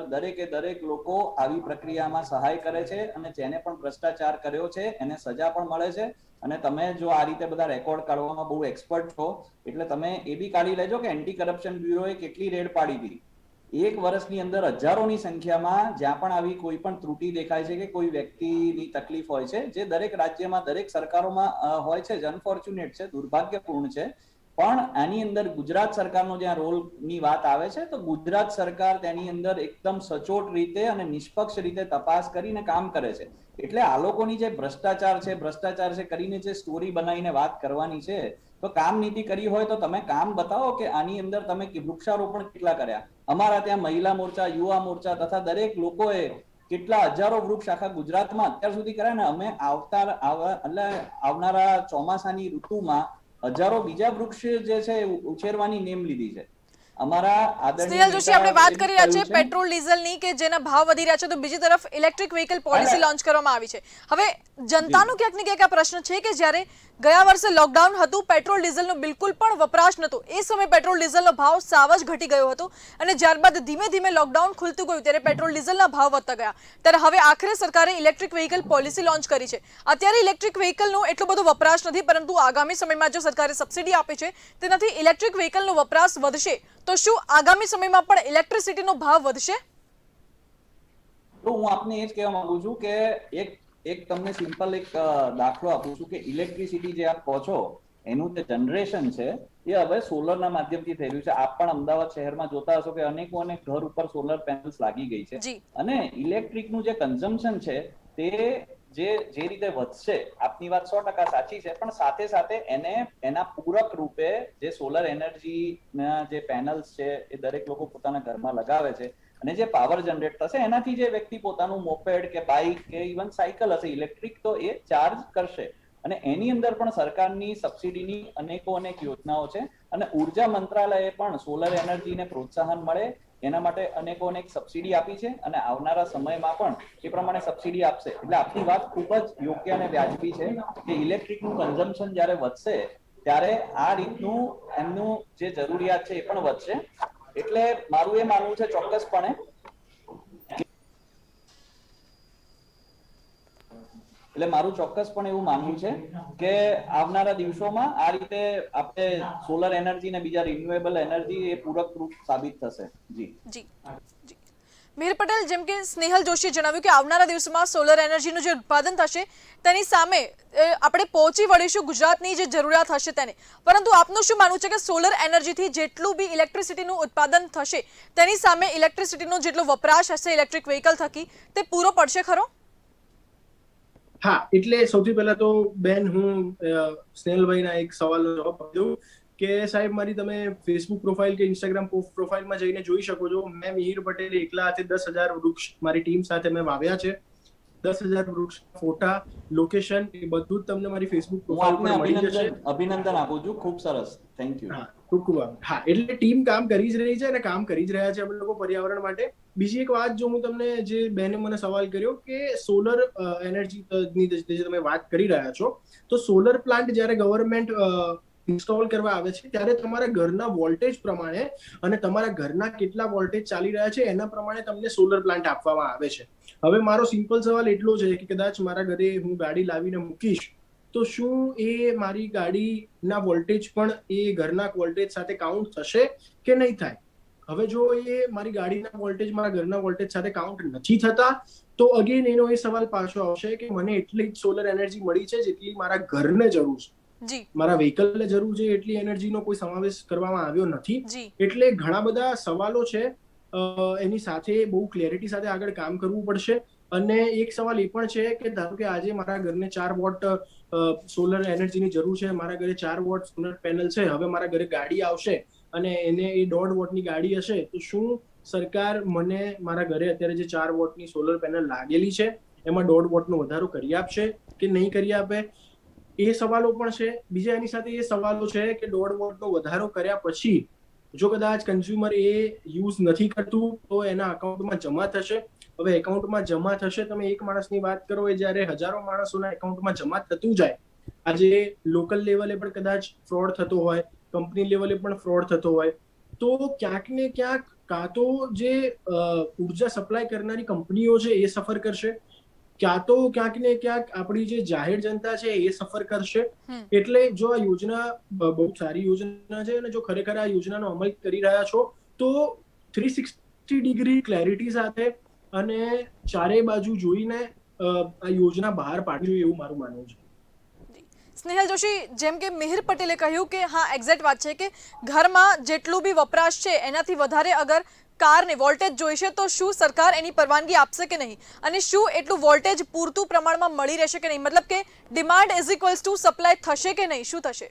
દરેક લોકો આવી પ્રક્રિયામાં સહાય કરે છે, અને જેને પણ ભ્રષ્ટાચાર કર્યો છે એને સજા પણ મળે છે. અને તમે જો આ રીતે બધા રેકોર્ડ કાઢવામાં બહુ એક્સપર્ટ છો, એટલે તમે એ બી કાઢી લેજો કે એન્ટી કરપ્શન બ્યુરોએ કેટલી રેડ પાડી હતી. એક વર્ષની અંદર હજારોની સંખ્યામાં જ્યાં પણ આવી કોઈ પણ ત્રુટિ દેખાય છે કે કોઈ વ્યક્તિની તકલીફ હોય છે, જે દરેક રાજ્યમાં દરેક સરકારોમાં હોય છે, અનફોર્ચ્યુનેટ છે, દુર્ભાગ્યપૂર્ણ છે. પણ આની અંદર ગુજરાત સરકારનો જ્યાં રોલની વાત આવે છે, તો ગુજરાત સરકાર તેની અંદર એકદમ સચોટ રીતે અને નિષ્પક્ષ રીતે તપાસ કરીને કામ કરે છે. એટલે આ લોકોની જે ભ્રષ્ટાચાર છે કરીને જે સ્ટોરી બનાવીને વાત કરવાની છે, તો કામ નીતિ કરી હોય તો તમે કામ બતાવો કે આની અંદર તમે વૃક્ષારોપણ કેટલા કર્યા. અમારા ત્યાં મહિલા મોરચા, યુવા મોરચા તથા દરેક લોકોએ કેટલા હજારો વૃક્ષ આખા ગુજરાતમાં અત્યાર સુધી કર્યા ને. અમે આવનારા ચોમાસાની ઋતુમાં હજારો બીજા વૃક્ષ જે છે ઉછેરવાની નેમ લીધી છે. અમારા આદરણીય સ્નેહલ જોશી, આપણે વાત કરી રહ્યા છીએ પેટ્રોલ ડીઝલની કે જેના ભાવ વધી રહ્યા છે, તો બીજી તરફ ઇલેક્ટ્રિક વ્હીકલ પોલિસી લોન્ચ કરવામાં આવી છે. હવે જનતાનું ક્યાંક ને ક્યાંક આ પ્રશ્ન છે કે જ્યારે ગયા વર્ષે લોકડાઉન હતું, પેટ્રોલ ડીઝલનો બિલકુલ પણ વપરાશ નહોતો, એ સમયે પેટ્રોલ ડીઝલનો ભાવ સાવ જ ઘટી ગયો હતો, અને ત્યારબાદ ધીમે ધીમે લોકડાઉન ખુલતું ગયું ત્યારે પેટ્રોલ ડીઝલના ભાવ વધતા ગયા. ત્યારે હવે આખરે સરકારે ઇલેક્ટ્રિક વ્હીકલ પોલિસી લોન્ચ કરી છે. અત્યારે ઇલેક્ટ્રિક વ્હીકલનો એટલો બધો વપરાશ નથી, પરંતુ આગામી સમયમાં જો સરકારે સબસિડી આપી છે તેનાથી ઇલેક્ટ્રિક વ્હીકલનો વપરાશ વધશે. તો શું આગામી સમયમાં પણ ઇલેક્ટ્રિસિટીનો ભાવ વધશે? તો હું આપને એ જ કહેવા માંગુ છું કે એક તમને સિમ્પલ એક દાખલો આપું છું કે ઇલેક્ટ્રિસિટી જે આપ કહો છો એનું જે જનરેશન છે એ હવે સોલરના માધ્યમથી થઈ રહ્યું છે. આપ પણ અમદાવાદ શહેરમાં જોતા હશો કે અનેકોને ઘર ઉપર સોલર પેનલ્સ લાગી ગઈ છે, અને ઇલેક્ટ્રિકનું જે કન્ઝમ્પશન છે તે જે રીતે વધશે, આપની વાત 100% સાચી છે, પણ સાથે સાથે એના પૂરક રૂપે જે સોલર એનર્જીના જે પેનલ્સ છે એ દરેક લોકો પોતાના ઘરમાં લગાવે છે, અને જે પાવર જનરેટ થશે એનાથી જે વ્યક્તિ પોતાનું મોપેડ કે બાઇક કે ઇવન સાયકલ હશે ઇલેક્ટ્રિક, તો એ ચાર્જ કરશે. અને એની અંદર પણ સરકારની સબસિડીની અનેક યોજનાઓ છે, અને ઉર્જા મંત્રાલયે પણ સોલર એનર્જીને પ્રોત્સાહન મળે એના માટે અનેક સબસિડી આપી છે, અને આવનારા સમયમાં પણ એ પ્રમાણે સબસિડી આપશે. એટલે આપની વાત ખૂબ જ યોગ્ય અને વ્યાજબી છે કે ઇલેક્ટ્રિકનું કન્ઝમ્પશન જ્યારે વધશે ત્યારે આ રીતનું એમનું જે જરૂરિયાત છે એ પણ વધશે. એટલે મારું એ માનવું છે ચોક્કસપણે એવું માનવું છે કે આવનારા દિવસોમાં આ રીતે આપણે સોલર એનર્જી ને બીજા રિન્યુએબલ એનર્જી એ પૂરક રૂપ સાબિત થશે. જી. મિહિર પટેલ, જેમ કે સ્નેહલ જોશીએ જણાવ્યું કે આવનારા દિવસોમાં સોલર એનર્જીનું જે ઉત્પાદન થશે તેની સામે આપણે પહોંચી વળીશું ગુજરાતની જે જરૂરિયાત હશે તેને. પરંતુ આપનું શું માનવું છે કે સોલર એનર્જીથી જેટલું બી ઇલેક્ટ્રિસિટીનું ઉત્પાદન થશે તેની સામે ઇલેક્ટ્રિસિટીનો જેટલો વપરાશ હશે ઇલેક્ટ્રિક વ્હીકલ થકી તે પૂરો પડશે ખરો? હા, એટલે સૌથી પહેલા તો બેન હું સ્નેહલભાઈના એક સવાલનો જવાબ આપું કે સાહેબ મારી તમે ફેસબુક પ્રોફાઇલ કે ઇન્સ્ટાગ્રામ પ્રોફાઇલમાં જઈને જોઈ શકો છો. મેં મિહિર પટેલ એકલા હાથે 10,000 વૃક્ષ મારી ટીમ સાથે મેં વાવ્યા છે. 10,000 વૃક્ષ, ફોટા, લોકેશન એ બધું જ તમને મારી ફેસબુક પ્રોફાઇલ પર મળી જશે. અભિનંદન આપું છું, ખૂબ સરસ, થેન્ક યુ. ખૂબ હા, એટલે ટીમ કામ કરી જ રહી છે અને કામ કરી જ રહ્યા છે અમે લોકો પર્યાવરણ માટે. બીજી એક વાત જો હું તમને જે બેને મને સવાલ કર્યો કે સોલર એનર્જીની જે તમે વાત કરી રહ્યા છો, તો સોલર પ્લાન્ટ જ્યારે ગવર્મેન્ટ ઇન્સ્ટોલ કરવા આવે છે ત્યારે તમારા ઘરના વોલ્ટેજ પ્રમાણે અને તમારા ઘરના કેટલા વોલ્ટેજ ચાલી રહ્યા છે એના પ્રમાણે તમને સોલર પ્લાન્ટ આપવામાં આવે છે. હવે મારો સિમ્પલ સવાલ એટલો છે કે કદાચ મારા ઘરે હું ગાડી લાવીને મૂકીશ તો શું એ મારી ગાડીના વોલ્ટેજ પણ એ ઘરના વોલ્ટેજ સાથે કાઉન્ટ થશે કે નહીં થાય? હવે જો એ મારી ગાડીના વોલ્ટેજ મારા ઘરના વોલ્ટેજ સાથે કાઉન્ટ નથી થતા તો અગેન એનો એ સવાલ પાછો આવશે કે મને એટલી જ સોલર એનર્જી મળી છે જેટલી મારા ઘરને જરૂર છે, જી મારા વ્હીકલને જરૂર છે એટલી એનર્જીનો કોઈ સમાવેશ કરવામાં આવ્યો નથી. જી એટલે ઘણા બધા સવાલો છે, એની સાથે બહુ ક્લેરિટી સાથે આગળ કામ કરવું પડશે. અને એક સવાલ એ પણ છે કે ધારો કે આજે મારા ઘરને 4 વોટ સોલર એનર્જીની જરૂર છે, મારા ઘરે 4 વોટ સોલર પેનલ છે, હવે મારા ઘરે ગાડી આવશે અને એને એ 1.5 વોટની ગાડી હશે તો શું સરકાર મને મારા ઘરે અત્યારે જે 4 વોટની સોલર પેનલ લાગેલી છે એમાં 1.5 વોટનો વધારો કરી આપશે કે નહીં કરી આપે, એ સવાલો પણ છે. બીજા એની સાથે એ સવાલો છે કે 1.5 વોટનો વધારો કર્યા પછી જો કદાચ કન્ઝ્યુમર એ યુઝ નથી કરતું તો એના અકાઉન્ટમાં જમા થશે. હવે એકાઉન્ટમાં જમા થશે, તમે એક માણસની વાત કરો એ જ્યારે હજારો માણસોના એકાઉન્ટમાં જમા થતું જાય, આજે લોકલ લેવલે પણ કદાચ ફ્રોડ થતો હોય, કંપની લેવલે પણ ફ્રોડ થતો હોય, તો ક્યાંક ને ક્યાંક કાં તો જે ઉર્જા સપ્લાય કરનારી કંપનીઓ છે એ સફર કરશે, ક્યાં તો ક્યાંક ને ક્યાંક આપણી જે જાહેર જનતા છે એ સફર કરશે. એટલે જો આ યોજના બહુ સારી યોજના છે અને જો ખરેખર આ યોજનાનો અમલ કરી રહ્યા છો તો 360 ડિગ્રી ક્લેરિટી સાથે અને ચારે બાજુ જોઈને આ યોજના બહાર પાડવી જોઈએ એવું મારું માનવું છે. સ્નેહલ જોશી, જેમ કે મિહિર પટેલે કહ્યું કે હા એક્ઝેક્ટ વાત છે કે ઘરમાં જેટલું બી વપરાશ છે એનાથી વધારે અગર કારને વોલ્ટેજ જોઈશે તો શું સરકાર એની પરવાનગી આપશે કે નહીં, અને શું એટલું વોલ્ટેજ પૂરતું પ્રમાણમાં મળી રહેશે કે નહીં, મતલબ કે demand is equals to supply થશે કે નહીં, શું થશે?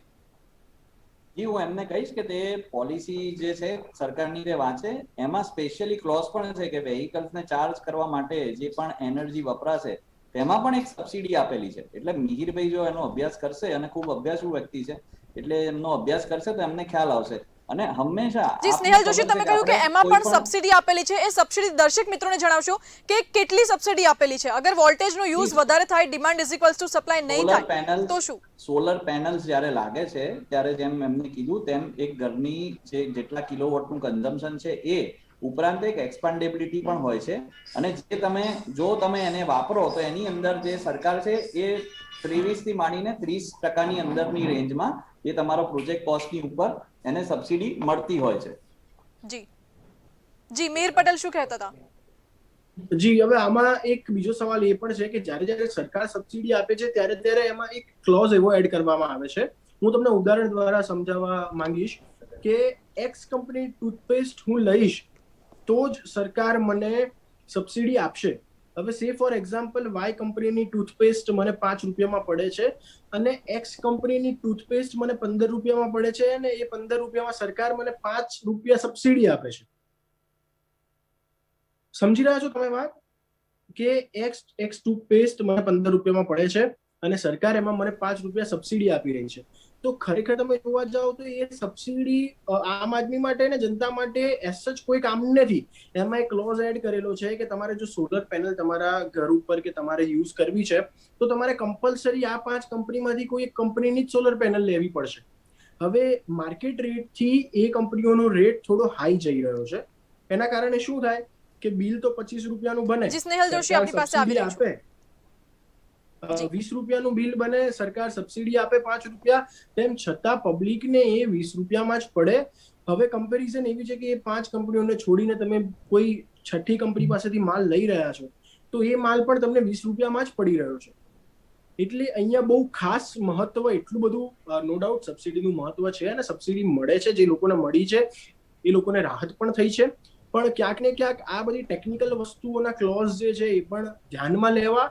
જી હું એમને કહીશ કે તે પોલિસી જે છે સરકારની તે વાંચે, એમાં સ્પેશિયલી ક્લોઝ પણ છે કે વેહિકલ્સને ચાર્જ કરવા માટે જે પણ એનર્જી વપરાશે તેમાં પણ એક સબસિડી આપેલી છે. એટલે મિહિરભાઈ જો એનો અભ્યાસ કરશે અને ખૂબ અભ્યાસુ વ્યક્તિ છે એટલે એમનો અભ્યાસ કરશે તો એમને ખ્યાલ આવશે. અને હંમેશા જી સ્નેહલ જોશી, તમે કહ્યું કે એમાં પણ સબસિડી આપેલી છે, એ સબસિડી દર્શક મિત્રોને જણાવશો કે કેટલી સબસિડી આપેલી છે? અગર વોલ્ટેજનો યુઝ વધારે થાય, demand is equals to supply નહીં થાય તો શું? સોલર પેનલ્સ જ્યારે લાગે છે ત્યારે જેમ એમને કીધું તેમ એક ઘરની જે જેટલા કિલોવોટનું કન્ઝમ્પશન છે એ ઉપરાંત એક એક્સપાન્ડેબિલિટી પણ હોય છે, અને જે તમે એને વાપરો તો એની અંદર જે સરકાર છે એ 23 થી માંડીને 30% અંદરની રેન્જમાં એ તમારો પ્રોજેક્ટ કોસ્ટની ઉપર એને સબસિડી મળતી હોય છે. જી જી, મિહિર પટેલ શું કહેતા હતા? જી, હવે આમાં એક બીજો સવાલ એ પણ છે કે જ્યારે સરકાર સબસિડી આપે છે ત્યારે એમાં એક ક્લોઝ એવો એડ કરવામાં આવે છે. હું તમને ઉદાહરણ દ્વારા સમજાવવા માંગીશ કે એક્સ કંપની ટૂથપેસ્ટ હું લઈશ તો જ સરકાર મને સબસિડી આપશે. હવે સે ફોર એક્ઝામ્પલ વાય કંપનીની ટૂથપેસ્ટ મને 5 રૂપિયામાં પડે છે અને એક્સ કંપનીની ટૂથપેસ્ટ મને 15 રૂપિયામાં પડે છે અને એ 15 રૂપિયામાં સરકાર મને 5 રૂપિયા સબસિડી આપે છે. સમજી રહ્યા છો તમે વાત કે એક્સ ટૂથપેસ્ટ મને 15 રૂપિયામાં પડે છે અને સરકાર એમાં મને 5 રૂપિયા સબસિડી આપી રહી છે. તો ખરેખર તમે જોવા જાઓ તો એ સબસિડી આમ આદમી માટે ને જનતા માટે એસ સચ કોઈ કામ નથી. એમાં એક ક્લોઝ એડ કરેલો છે કે તમારે જો સોલર પેનલ તમારા ઘર ઉપર કે તમારે યુઝ કરવી છે તો તમારે કમ્પલસરી આ 5 કંપનીમાંથી કોઈ એક કંપનીની જ સોલર પેનલ લેવી પડશે. હવે માર્કેટ રેટથી એ કંપનીઓનો રેટ થોડો હાઈ જઈ રહ્યો છે. એના કારણે શું થાય કે બિલ તો 25 રૂપિયાનું બને, જી સ્નેહલ જોશી આપણી પાસે આવી રહી છે. 20 રૂપિયાનું બિલ બને, સરકાર સબસિડી આપે 5 રૂપિયા, તેમ છતાં પબ્લિકને એ 20 રૂપિયામાં જ પડે. હવે કમ્પેરિઝન એવી છે કે એ 5 કંપનીઓને છોડીને તમે કોઈ છઠ્ઠી કંપની પાસેથી માલ લઈ રહ્યા છો તો એ માલ પણ તમને 20 રૂપિયામાં જ પડી રહ્યો છે. એટલે અહીંયા બહુ ખાસ મહત્વ, એટલું બધું નો ડાઉટ સબસિડીનું મહત્વ છે અને સબસિડી મળે છે, જે લોકોને મળી છે એ લોકોને રાહત પણ થઈ છે. પણ ક્યાંક ને ક્યાંક આ બધી ટેકનિકલ વસ્તુઓના ક્લોઝ જે છે એ પણ ધ્યાનમાં લેવા,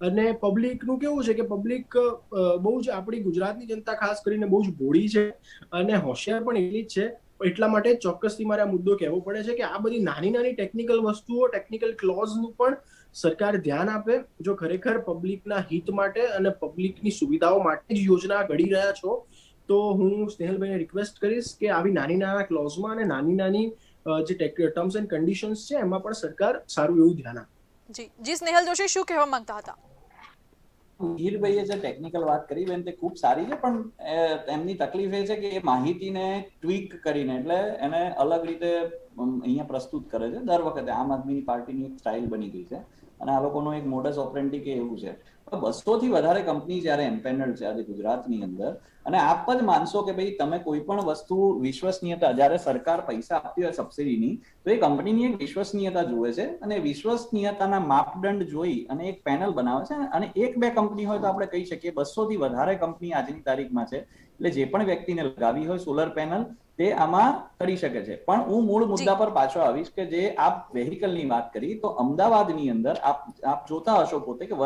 અને પબ્લિકનું કેવું છે કે પબ્લિક બહુ જ આપણી ગુજરાતની જનતા ખાસ કરીને બહુ જ ભોળી છે અને હોશિયાર પણ એટલી જ છે. એટલા માટે ચોક્કસથી મારે આ મુદ્દો કહેવો પડે છે કે આ બધી નાની નાની ટેકનિકલ વસ્તુઓ, ટેકનિકલ ક્લોઝનું પણ સરકાર ધ્યાન આપે. જો ખરેખર પબ્લિકના હિત માટે અને પબ્લિકની સુવિધાઓ માટે જ યોજના ઘડી રહ્યા છો તો હું સ્નેહલભાઈને રિક્વેસ્ટ કરીશ કે આવી નાની નાના ક્લોઝમાં અને નાની નાની જે ટર્મ્સ એન્ડ કન્ડિશન્સ છે એમાં પણ સરકાર સારું એવું ધ્યાન આપે. જી જી, સ્નેહલ જોશી શું કહેવા માંગતા હતા? મિહિરભાઈએ જે ટેકનિકલ વાત કરી બેન તે ખૂબ સારી છે, પણ એમની તકલીફ એ છે કે એ માહિતીને ટ્વીક કરીને એટલે એને અલગ રીતે અહીંયા પ્રસ્તુત કરે છે. દર વખતે આમ આદમી પાર્ટીની એક સ્ટાઇલ બની ગઈ છે અને આ લોકોનું એક મોડસ ઓપરેન્ડી કે એવું છે. 200 થી વધારે કંપની જ્યારે એમ્પેનલ છે આજે ગુજરાતની અંદર, અને આપ જ માનશો કે ભાઈ તમે કોઈ પણ વસ્તુ વિશ્વસનીયતા, જ્યારે સરકાર પૈસા આપતી હોય સબસિડીની, તો એ કંપનીની એક વિશ્વસનીયતા જુએ છે અને વિશ્વસનીયતાના માપદંડ જોઈ અને એક પેનલ બનાવે છે. અને એક બે કંપની હોય તો આપણે કહી શકીએ, 200 થી વધારે કંપની આજની તારીખમાં છે. એટલે જે પણ વ્યક્તિને લગાવી હોય સોલર પેનલ તે આમાં કરી શકે છે. પણ હું મૂળ મુદ્દા પર પાછો આવીશ કે જે આપ વેહિકલની વાત કરી, તો અમદાવાદની અંદર આપ જોતા હશો પોતે કે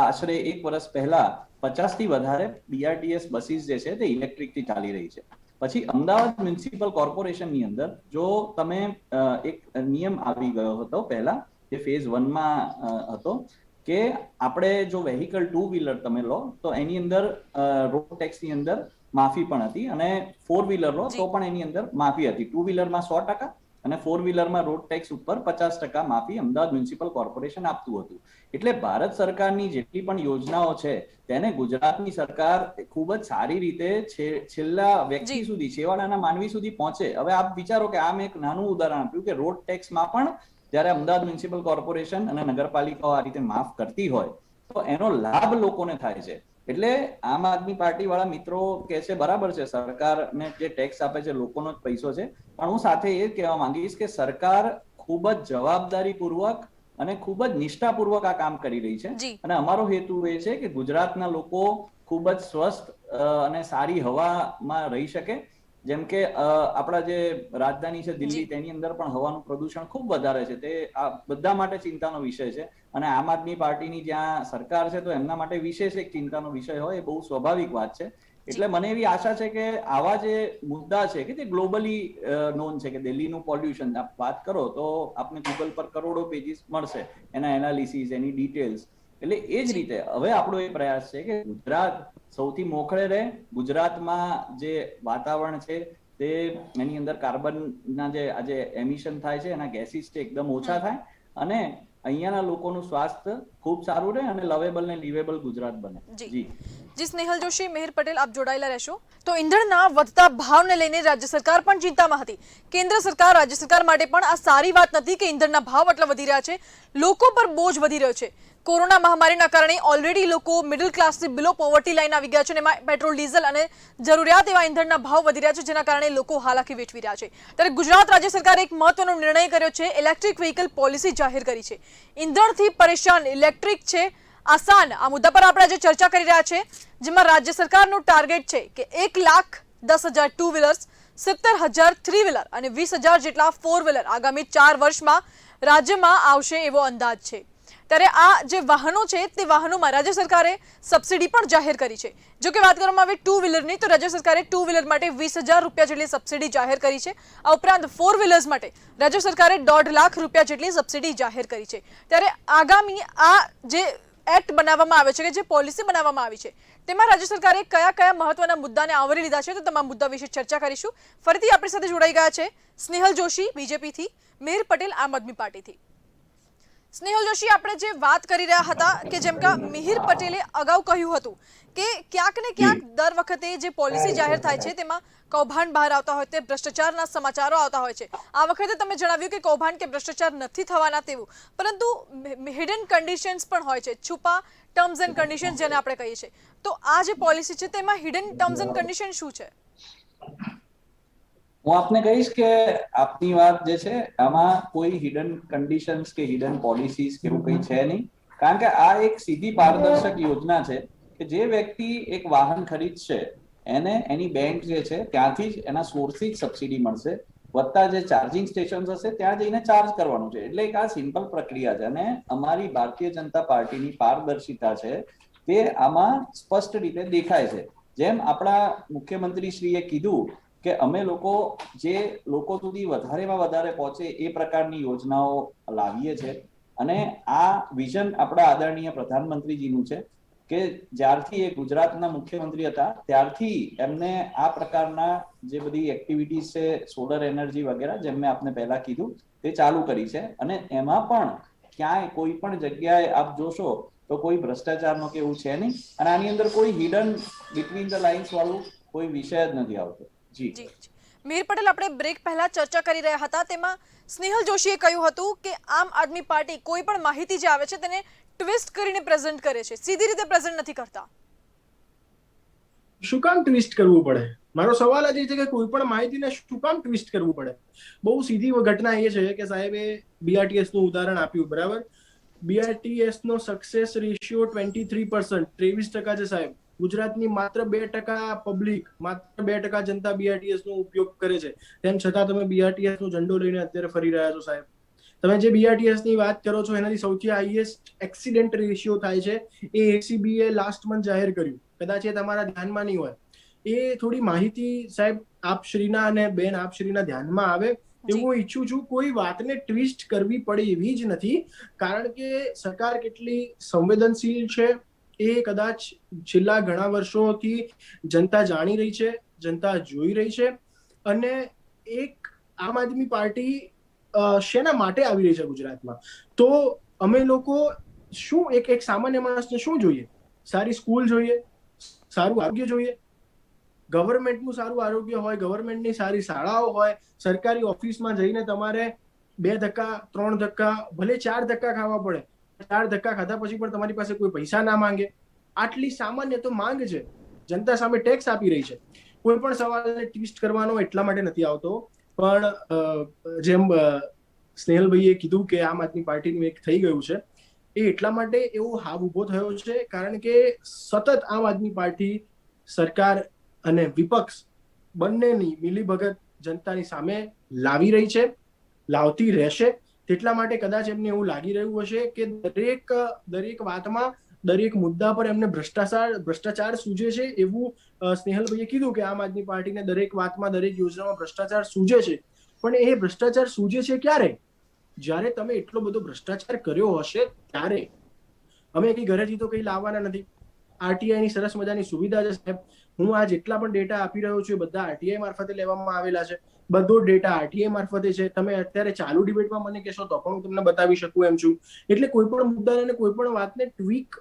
આશરે 1 વર્ષ પહેલા 50 થી વધારે BRTS બસીસ જે છે તે ઇલેક્ટ્રિક થી ચાલી રહી છે. પછી અમદાવાદ મ્યુનિસિપલ કોર્પોરેશનની અંદર જો તમે એક નિયમ આવી ગયો હતો પહેલા, જે ફેઝ 1 માં હતો, કે આપણે જો વેહિકલ 2 વ્હીલર તમે લો તો એની અંદર રોડ ટેક્સ ની અંદર માફી પણ હતી, અને 4 વ્હીલર લો તો પણ એની અંદર માફી હતી. 2 વ્હીલરમાં 100% અને 4 વ્હીલરમાં રોડ ટેક્સ ઉપર 50% માફી અમદાવાદ મ્યુનિસિપલ કોર્પોરેશન આપતું હતું. એટલે ભારત સરકારની જેટલી પણ યોજનાઓ છે તેને ગુજરાતની સરકાર ખૂબ જ સારી રીતે છેલ્લા વ્યક્તિ સુધી, છેવાડાના માનવી સુધી પહોંચે. હવે આપ વિચારો કે આમ એક નાનું ઉદાહરણ આપ્યું કે રોડ ટેક્સમાં પણ જ્યારે અમદાવાદ મ્યુનિસિપલ કોર્પોરેશન અને નગરપાલિકાઓ આ રીતે માફ કરતી હોય તો એનો લાભ લોકોને થાય છે. એટલે આમ આદમી પાર્ટી વાળા મિત્રો કે છે બરાબર છે, સરકારને જે ટેક્સ આપે છે લોકોનો જ પૈસો છે, પણ હું સાથે એ કહેવા માંગીશ કે સરકાર ખૂબ જ જવાબદારીપૂર્વક અને ખૂબ જ નિષ્ઠાપૂર્વક આ કામ કરી રહી છે. અને અમારો હેતુ એ છે કે ગુજરાતના લોકો ખૂબ જ સ્વસ્થ અને સારી હવામાં રહી શકે. જેમ કે આપણા જે રાજધાની છે દિલ્હી, તેની અંદર પણ હવાનું પ્રદૂષણ ખૂબ વધારે છે. તે આ બધા માટે ચિંતાનો વિષય છે. અને આમ આદમી પાર્ટીની જ્યાં સરકાર છે તો એમના માટે વિશેષ એક ચિંતાનો વિષય હોય, એ બહુ સ્વાભાવિક વાત છે. એટલે મને એવી આશા છે કે આવા જે મુદ્દા છે કે જે ગ્લોબલી નોન છે, કે દિલ્હીનું પોલ્યુશન આપ વાત કરો તો આપને ગૂગલ પર કરોડો પેજીસ મળશે એના એનાલિસિસ, એની ડિટેલ્સ. એટલે એ જ રીતે હવે આપણો એ પ્રયાસ છે કે ગુજરાત સૌથી મોખરે રહે. ગુજરાતમાં જે વાતાવરણ છે તે એની અંદર કાર્બનના જે આજે એમિશન થાય છે એના ગેસીસ છે એકદમ ઓછા થાય, અને અહીંયાના લોકોનું સ્વાસ્થ્ય ખૂબ સારું રહે અને લવેબલ ને લિવેબલ ગુજરાત બને. જી સ્નેહલ જોશી, મિહિર પટેલ, આપ જોડાયેલા રહેશો. તો ઈંધણના વધતા ભાવને લઈને રાજ્ય સરકાર પણ ચિંતામાં હતી. કેન્દ્ર સરકાર, રાજ્ય સરકાર માટે પણ આ સારી વાત નથી કે ઈંધણના ભાવ આટલા વધી રહ્યા છે, લોકો પર બોજ વધી રહ્યો છે. કોરોના મહામારીના કારણે ઓલરેડી લોકો મિડલ ક્લાસથી બિલો પોવર્ટી લાઈન આવી ગયા છે, અને એમાં પેટ્રોલ, ડીઝલ અને જરૂરિયાત એવા ઈંધણના ભાવ વધી રહ્યા છે, જેના કારણે લોકો હાલાકી વેઠવી રહ્યા છે. ત્યારે ગુજરાત રાજ્ય સરકારે એક મહત્વનો નિર્ણય કર્યો છે, ઇલેક્ટ્રિક વ્હીકલ પોલિસી જાહેર કરી છે. ઈંધણથી પરેશાન ઇલેક્ટ્રિક છે આસાન. આ મુદ્દા પર આપણે આજે ચર્ચા કરી રહ્યા છે, જેમાં રાજ્ય સરકારનું ટાર્ગેટ છે કે 1,10,000 ટુ વ્હીલર્સ, 70,000 થ્રી વ્હીલર અને 20,000 જેટલા ફોર વ્હીલર આગામી 4 વર્ષમાં રાજ્યમાં આવશે એવો અંદાજ છે. ત્યારે આ જે વાહનો છે તે વાહનોમાં રાજ્ય સરકારે સબસિડી પણ જાહેર કરી છે. જો કે વાત કરવામાં આવે ટુ વ્હીલરની, તો રાજ્ય સરકારે ટુ વ્હીલર માટે 20,000 રૂપિયા જેટલી સબસિડી જાહેર કરી છે. આ ઉપરાંત ફોર વ્હીલર્સ માટે રાજ્ય સરકારે 1.5 લાખ રૂપિયા જેટલી સબસિડી જાહેર કરી છે. ત્યારે આગામી આ જે એક્ટ બનાવવામાં આવે છે, કે જે પોલિસી બનાવવામાં આવી છે, તેમાં રાજ્ય સરકારે કયા કયા મહત્વના મુદ્દાને આવરી લીધા છે, તો તમામ મુદ્દા વિશે ચર્ચા કરીશું. ફરીથી આપણી સાથે જોડાઈ ગયા છે સ્નેહલ જોશી બીજેપીથી, મિહિર પટેલ આમ આદમી પાર્ટીથી. સ્નેહલ જોશી, આપણે જે વાત કરી રહ્યા હતા કે જેમ કે મિહિર પટેલે અગાઉ કહ્યું હતું કે ક્યાંક ને ક્યાંક દર વખતે જે પોલિસી જાહેર થાય છે તેમાં કૌભાંડ બહાર આવતા હોય છે, ભ્રષ્ટાચારના સમાચારો આવતા હોય છે. આ વખતે તમે જણાવ્યું કે કૌભાંડ કે ભ્રષ્ટાચાર નથી થવાના તેવું, પરંતુ હિડન કન્ડિશન્સ પણ હોય છે, છુપા ટર્મ્સ એન્ડ કન્ડિશન્સ જેને આપણે કહીએ છીએ. તો આ જે પોલિસી છે તેમાં હિડન ટર્મ્સ એન્ડ કન્ડિશન શું છે? હું આપને કહીશ કે આપની વાત જે છે આમાં કોઈ હિડન કન્ડિશન્સ કે હિડન પોલિસીસ કે એવું કંઈ છે નહીં. કારણ કે આ એક સીધી પારદર્શક યોજના છે કે જે વ્યક્તિ એક વાહન ખરીદશે એને એની બેંક જે છે ત્યાંથી જ એના સોર્સથી જ સબસિડી મળશે, વત્તા જે ચાર્જિંગ સ્ટેશન હશે ત્યાં જઈને ચાર્જ કરવાનું છે. એટલે એક આ સિમ્પલ પ્રક્રિયા છે, અને અમારી ભારતીય જનતા પાર્ટીની પારદર્શિતા છે તે આમાં સ્પષ્ટ રીતે દેખાય છે. જેમ આપણા મુખ્યમંત્રી શ્રીએ કીધું કે અમે લોકો જે લોકો સુધી વધારેમાં વધારે પહોંચે એ પ્રકારની યોજનાઓ લાવીએ છીએ, અને આ વિઝન આપણા આદરણીય પ્રધાનમંત્રીજીનું છે કે જ્યારથી એ ગુજરાતના મુખ્યમંત્રી હતા ત્યારથી એમને આ પ્રકારના જે બધી એક્ટિવિટીઝ છે, સોલર એનર્જી વગેરે, જેમ મેં આપને પહેલા કીધું, તે ચાલુ કરી છે. અને એમાં પણ ક્યાંય કોઈ પણ જગ્યાએ આપ જોશો તો કોઈ ભ્રષ્ટાચારનો કે એવું છે નહીં, અને આની અંદર કોઈ હિડન બિટવીન ધ લાઇન્સ વાળું કોઈ વિષય જ નથી આવતો. જી. મિહિર પટેલ, આપણે બ્રેક પહેલા ચર્ચા કરી રહ્યા હતા, તેમાં સ્નેહલ જોશીએ કહ્યું હતું કે આમ આદમી પાર્ટી કોઈ પણ માહિતી જે આવે છે તેને ટ્વિસ્ટ કરીને પ્રેઝન્ટ કરે છે, સીધી રીતે પ્રેઝન્ટ નથી કરતા. શું કામ ટ્વિસ્ટ કરવું પડે? મારો સવાલ જ છે કે કોઈ પણ માહિતીને શું કામ ટ્વિસ્ટ કરવું પડે? બહુ સીધી ઘટના એ છે કે સાહેબે બીઆરટીએસ નું ઉદાહરણ આપ્યું, બરાબર? બીઆરટીએસ નો સક્સેસ રેશિયો 23%, 23% છે સાહેબ. ગુજરાતની માત્ર 2% પબ્લિક, માત્ર 2% જનતા બીઆરટીએસ નો ઉપયોગ કરે છે. તેમ છતાં તમે બીઆરટીએસ નો ઝંડો લઈને અત્યારે ફરી રહ્યા છો સાહેબ. તમે જે બીઆરટીએસ ની વાત કરો છો એનાથી સૌથી હાઈએસ્ટ એક્સિડન્ટ રેશિયો થાય છે, એ એસીબીએ લાસ્ટ મંથ જાહેર કર્યું. કદાચ એ તમારા ધ્યાનમાં નહીં હોય. એ થોડી માહિતી સાહેબ આપશ્રીના અને બેન આપશ્રીના ધ્યાનમાં આવે એવું હું ઈચ્છું છું. કોઈ વાતને ટ્વિસ્ટ કરવી પડે એવી જ નથી, કારણ કે સરકાર કેટલી સંવેદનશીલ છે એ કદાચ છેલ્લા ઘણા વર્ષોથી જનતા જાણી રહી છે, જનતા જોઈ રહી છે. અને એક આમ આદમી પાર્ટી શેના માટે આવી રહી છે ગુજરાતમાં, તો અમે લોકો શું એક સામાન્ય માણસને શું જોઈએ? સારી સ્કૂલ જોઈએ, સારું આરોગ્ય જોઈએ, ગવર્મેન્ટનું સારું આરોગ્ય હોય, ગવર્મેન્ટની સારી શાળાઓ હોય, સરકારી ઓફિસમાં જઈને તમારે 2 ધક્કા 3 ધક્કા ભલે 4 ધક્કા ખાવા પડે, 4 ધક્કા ખાધા પછી પણ તમારી પાસે કોઈ પૈસા ના માંગે. આટલી સામાન્ય તો માંગ છે, જનતા સામે ટેક્સ આપી રહી છે. કોઈ પણ સવાલને ટ્વિસ્ટ કરવાનો એટલા માટે નથી આવતો, પણ જેમ સ્નેહલભાઈએ કીધું કે આમ આદમી પાર્ટીનું એક થઈ ગયું છે, એ એટલા માટે એવો હાવ ઉભો થયો છે કારણ કે સતત આમ આદમી પાર્ટી સરકાર અને વિપક્ષ બંનેની મિલીભગત જનતાની સામે લાવી રહી છે, લાવતી રહેશે. તેટલા માટે કદાચ એમને એવું લાગી રહ્યું હશે કે દરેક વાતમાં, દરેક મુદ્દા પર એમને ભ્રષ્ટાચાર સૂજે છે. એવું સ્નેહલભાઈએ કીધું કે આમ આદમી પાર્ટીને દરેક વાતમાં, દરેક યોજનામાં ભ્રષ્ટાચાર સૂજે છે. પણ એ ભ્રષ્ટાચાર સૂજે છે ક્યારે? જ્યારે તમે એટલો બધો ભ્રષ્ટાચાર કર્યો હશે ત્યારે. અમે કઈ ઘરેથી તો કઈ લાવવાના નથી. આરટીઆઈ ની સરસ મજાની સુવિધા છે સાહેબ. હું આ જેટલા પણ ડેટા આપી રહ્યો છું એ બધા આરટીઆઈ મારફતે લેવામાં આવેલા છે. બધો ડેટા આરટીઆઈ મારફતે છે. તમે અત્યારે ચાલુ ડિબેટમાં મને કહેશો તો પણ હું તમને બતાવી શકું એમ છું. એટલે કોઈ પણ મુદ્દાને, કોઈ પણ વાતને ટ્વીક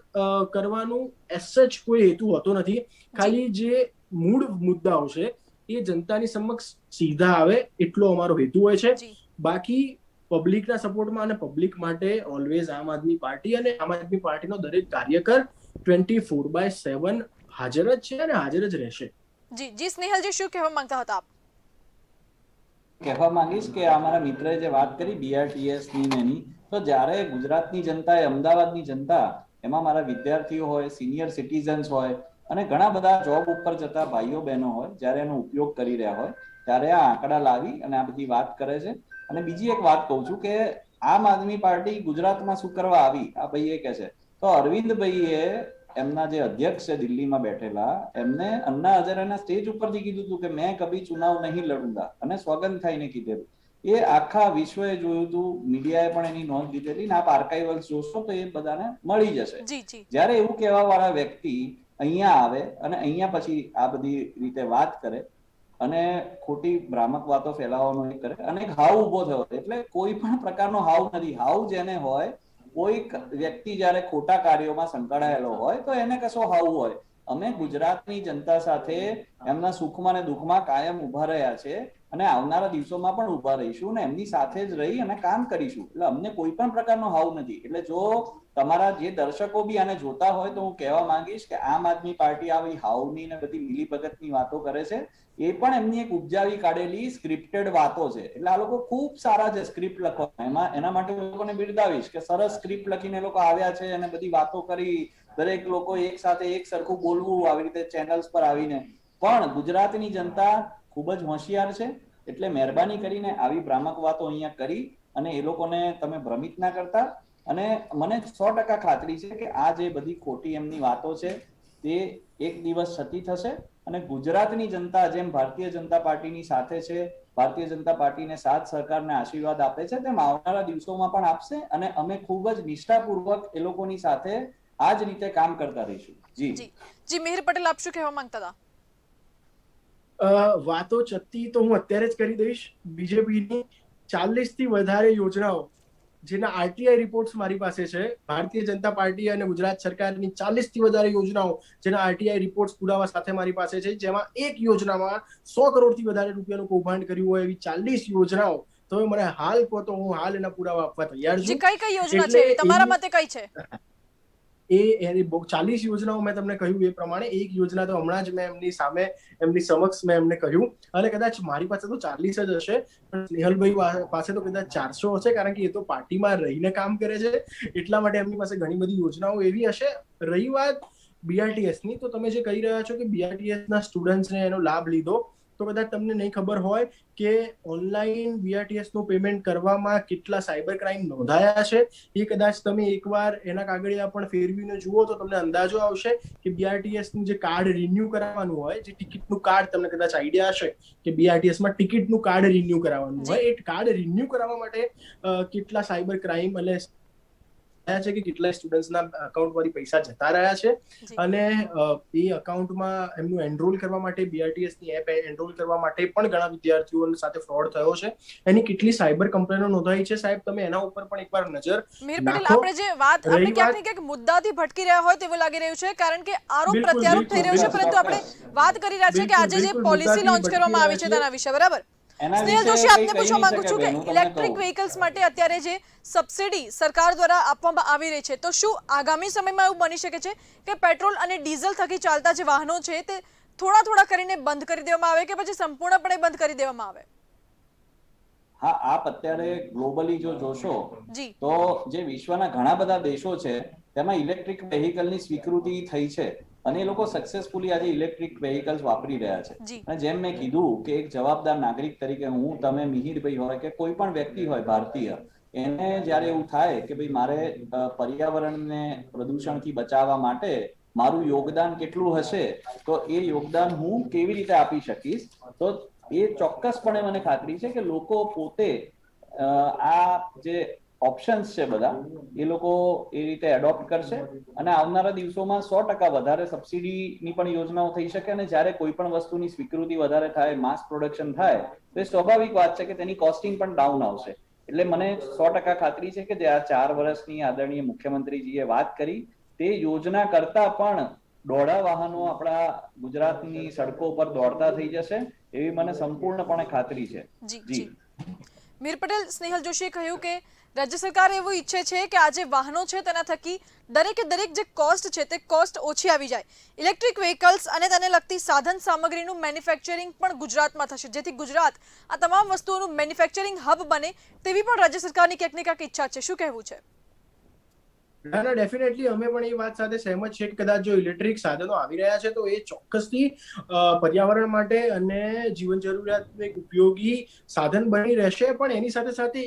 કરવાનું એસચ કોઈ હેતુ હોતો નથી. ખાલી જે મૂળ મુદ્દાઓ છે એ જનતાની સમક્ષ સીધા આવે એટલો અમારો હેતુ હોય છે. બાકી પબ્લિકના સપોર્ટમાં અને પબ્લિક માટે ઓલવેઝ આમ આદમી પાર્ટી અને આમ આદમી પાર્ટીનો દરેક કાર્યકર 24/7 હાજર જ છે અને હાજર જ રહેશે. જી સ્નેહલજી, શું કહેવા માંગતા હતા આપ? કહેવા માંગીશ કે અમારા મિત્રએ જે વાત કરી બીઆરટીએસ ની એની, તો જ્યારે ગુજરાતની જનતા, અમદાવાદની જનતા, એમાં મારા વિદ્યાર્થીઓ હોય, સિનિયર સિટીઝન્સ હોય અને ઘણા બધા જોબ ઉપર જતા ભાઈઓ બહેનો હોય, જ્યારે એનો ઉપયોગ કરી રહ્યા હોય ત્યારે આ આંકડા લાવી અને આ બધી વાત કરે છે. અને બીજી એક વાત કહું છું કે આમ આદમી પાર્ટી ગુજરાતમાં શું કરવા આવી, આ ભાઈ એ કહે છે. તો અરવિંદભાઈએ, એમના જે અધ્યક્ષ છે દિલ્હીમાં બેઠેલા, એમને અન્ના હઝારેના સ્ટેજ ઉપરથી કીધું હતું કે મેં કભી ચુનાવ નહીં લડુંગા, અને સોગંદ ખાઈને કીધેલું. એ આખા વિશ્વએ જોયું હતું, મીડિયાએ પણ એની નોંધ લીધેલી. આપ આર્કાઇવલ્સ જોશો તો એ બધાને મળી જશે. જ્યારે એવું કહેવા વાળા વ્યક્તિ અહીંયા આવે અને અહીંયા પછી આ બધી રીતે વાત કરે અને ખોટી ભ્રામક વાતો ફેલાવવાનો કરે અને એક હાવ ઉભો થયો. એટલે કોઈ પણ પ્રકારનો હાવ નથી. હાવ જેને હોય, કોઈક વ્યક્તિ જ્યારે ખોટા કાર્યોમાં સંકળાયેલો હોય તો એને કશો હાવ હોય. અમે ગુજરાતની જનતા સાથે એમના સુખમાં અને દુઃખમાં કાયમ ઉભા રહ્યા છે અને આવનારા દિવસોમાં પણ ઉભા રહીશું અને એમની સાથે જ રહી અને કામ કરીશું. એટલે અમને કોઈ પણ પ્રકારનો હાવ નથી. એટલે જો તમારા જે દર્શકો બી આને જોતા હોય તો હું કહેવા માંગીશ કે આમ આદમી પાર્ટી આવી હાવની ને બધી મિલીભગતની વાતો કરે છે, એ પણ એમની એક ઉપજાવી કાઢેલી સ્ક્રિપ્ટેડ વાતો છે. એટલે આ લોકો ખૂબ સારા છે સ્ક્રિપ્ટ લખવા. એના માટે હું લોકોને બિરદાવીશ કે સરસ સ્ક્રિપ્ટ લખીને એ લોકો આવ્યા છે અને બધી વાતો કરી. દરેક લોકો એક સાથે એક સરખું બોલવું આવી રીતે ચેનલ્સ પર આવીને. પણ ગુજરાતની જનતા ખૂબ જ હોશિયાર છે. એટલે મહેરબાની કરીને આવી ભ્રામક વાતો અહીંયા કરી અને એ લોકોને તમે ભ્રમિત ના કરતા. અને મને 100% ખાતરી છે કે આ જે બધી ખોટી એમની વાતો છે તે એક દિવસ સતી થશે અને ગુજરાતની જનતા જેમ ભારતીય જનતા પાર્ટીની સાથે છે, ભારતીય જનતા પાર્ટીને સાથ સહકારને આશીર્વાદ આપે છે, તેમ આવનારા દિવસોમાં પણ આપશે અને અમે ખૂબ જ નિષ્ઠાપૂર્વક એ લોકોની સાથે આ જ રીતે કામ કરતા રહીશું. જી મિહિર પટેલ, આપ શું કહેવા માંગતા હતા? વાતો ચત્તી તો હું અત્યારે જ કરી દઈશ. બીજેપીની 40 થી વધારે યોજનાઓ જેના આરટીઆઈ રિપોર્ટ્સ મારી પાસે છે. ભારતીય જનતા પાર્ટી અને ગુજરાત સરકારની 40 થી વધારે યોજનાઓ જેના આરટીઆઈ રિપોર્ટ્સ પુરાવા સાથે મારી પાસે છે, જેમાં એક યોજનામાં 100 કરોડથી વધારે રૂપિયાનું કૌભાંડ કર્યું હોય એવી 40 યોજનાઓ. તો મને હાલ કહો તો હું હાલ એના પુરાવા આપવા તૈયાર જી, છું. કઈ યોજના છે તમારા મતે કઈ છે? એની 40 યોજનાઓ મેં તમને કહ્યું એ પ્રમાણે એક યોજના તો હમણાં જ મેં એમની સમક્ષ મેં એમને કહ્યું, અને કદાચ મારી પાસે તો 40 જ હશે, પણ સ્નેહલભાઈ પાસે તો કદાચ 400 હશે, કારણ કે એ તો પાર્ટીમાં રહીને કામ કરે છે, એટલા માટે એમની પાસે ઘણી બધી યોજનાઓ એવી હશે. રહી વાત BRTS ની, તો તમે જે કહી રહ્યા છો કે BRTS ના સ્ટુડન્ટ્સને એનો લાભ લીધો, તો કદાચ તમને નહીં ખબર હોય કે ઓનલાઈન BRTS નું પેમેન્ટ કરવામાં કેટલા સાયબર ક્રાઇમ નોંધાયા છે. એ કદાચ તમે એકવાર એના કાગળિયા પણ ફેરવીને જુઓ તો તમને અંદાજો આવશે કે BRTS નું જે કાર્ડ રિન્યુ કરાવવાનું હોય, જે ટિકિટનું કાર્ડ, તમને કદાચ આઈડિયા હશે કે BRTS માં ટિકિટનું કાર્ડ રિન્યુ કરાવવાનું હોય, એ કાર્ડ રિન્યુ કરાવવા માટે કેટલા સાયબર ક્રાઇમ એટલે છે કે કેટલા સ્ટુડન્ટ્સના અકાઉન્ટમાંથી પૈસા જતા રહ્યા છે, અને એ અકાઉન્ટમાં એમનું એનરોલ કરવા માટે BRTS ની એપ એનરોલ કરવા માટે પણ ઘણા વિદ્યાર્થીઓ સાથે ફ્રોડ થયો છે. એની કેટલી સાયબર કમ્પ્લેનો નોંધાઈ છે, સાહેબ તમે એના ઉપર પણ એકવાર નજર પટેલ, આપણે જે વાત આપણે ક્યાંક ને ક્યાંક મુદ્દાથી ભટકી રહ્યા હોય તેવું લાગી રહ્યું છે, કારણ કે આરોપ પ્રત્યારોપ થઈ રહ્યો છે, પરંતુ આપણે વાત કરી રહ્યા છીએ કે આજે જે પોલિસી લોન્ચ કરવામાં આવી છે તેના વિશે, બરાબર? સ્નેહલ જોશી, આપને પૂછવા માંગુ છું કે ઇલેક્ટ્રિક વ્હીકલ્સ માટે અત્યારે જે સબસિડી સરકાર દ્વારા આપવામાં આવી રહી છે, તો શું આગામી સમયમાં એવું બની શકે છે કે પેટ્રોલ અને ડીઝલ થકી ચાલતા જે વાહનો છે તે થોડા થોડા કરીને બંધ કરી દેવામાં આવે, કે પછી સંપૂર્ણપણે બંધ કરી દેવામાં આવે? હા, આપ અત્યારે ગ્લોબલી જો જોશો તો જે વિશ્વના ઘણા બધા દેશો છે તેમાં ઇલેક્ટ્રિક વેહિકલની સ્વીકૃતિ થઈ છે, અને એ લોકો સક્સેસફુલી આજે ઇલેક્ટ્રિક વેહિકલ્સ વાપરી રહ્યા છે. અને જેમ મેં કીધું કે એક જવાબદાર નાગરિક તરીકે હું, તમે, મિહિરભાઈ હોય કે કોઈ પણ વ્યક્તિ હોય ભારતીય, એને જ્યારે એવું થાય કે ભાઈ મારે પર્યાવરણને પ્રદૂષણથી બચાવવા માટે મારું યોગદાન કેટલું હશે, તો એ યોગદાન હું કેવી રીતે આપી શકીશ, તો એ ચોક્કસપણે મને ખાતરી છે કે લોકો પોતે આ જે ઓપ્શન્સ છે બધા એ લોકો એ રીતે એડોપ્ટ કરશે, અને આવનારા દિવસોમાં 100% વધારે સબસિડીની પણ યોજનાઓ થઈ શકે. અને જ્યારે કોઈ પણ વસ્તુની સ્વીકૃતિ વધારે થાય, માસ પ્રોડક્શન થાય, તો એ સ્વાભાવિક વાત છે કે તેની કોસ્ટિંગ પણ ડાઉન આવશે. એટલે મને 100% ખાતરી છે કે જે આ 4 વર્ષની આદરણીય મુખ્યમંત્રીજીએ વાત કરી તે યોજના કરતા પણ દોઢા વાહનો આપણા ગુજરાતની સડકો પર દોડતા થઈ જશે, એવી મને સંપૂર્ણપણે ખાતરી છે. જી મીર પટેલ, સ્નેહલ જોશીએ કહ્યું કે રાજ્ય સરકાર એવું ઈચ્છે છે કે આ જે વાહનો છે તેના થકી દરેક જે કોસ્ટ છે તે કોસ્ટ ઓછી આવી જાય. ઇલેક્ટ્રિક વ્હીકલ્સ અને તેને લગતી સાધન સામગ્રીનું મેન્યુફેક્ચરિંગ પણ ગુજરાતમાં થશે, જેથી ગુજરાત આ તમામ વસ્તુઓનું મેન્યુફેક્ચરિંગ હબ બને તેવી પણ રાજ્ય સરકારની ક્યાંક ને ક્યાંક ઈચ્છા છે. શું કહેવું છે? ના, ડેફિનેટલી અમે પણ એ વાત સાથે સહેમત છે કે કદાચ જો ઇલેક્ટ્રિક સાધનો આવી રહ્યા છે તો એ ચોક્કસથી પર્યાવરણ માટે અને જીવન જરૂરિયાતનું એક ઉપયોગી સાધન બની રહેશે. પણ એની સાથે સાથે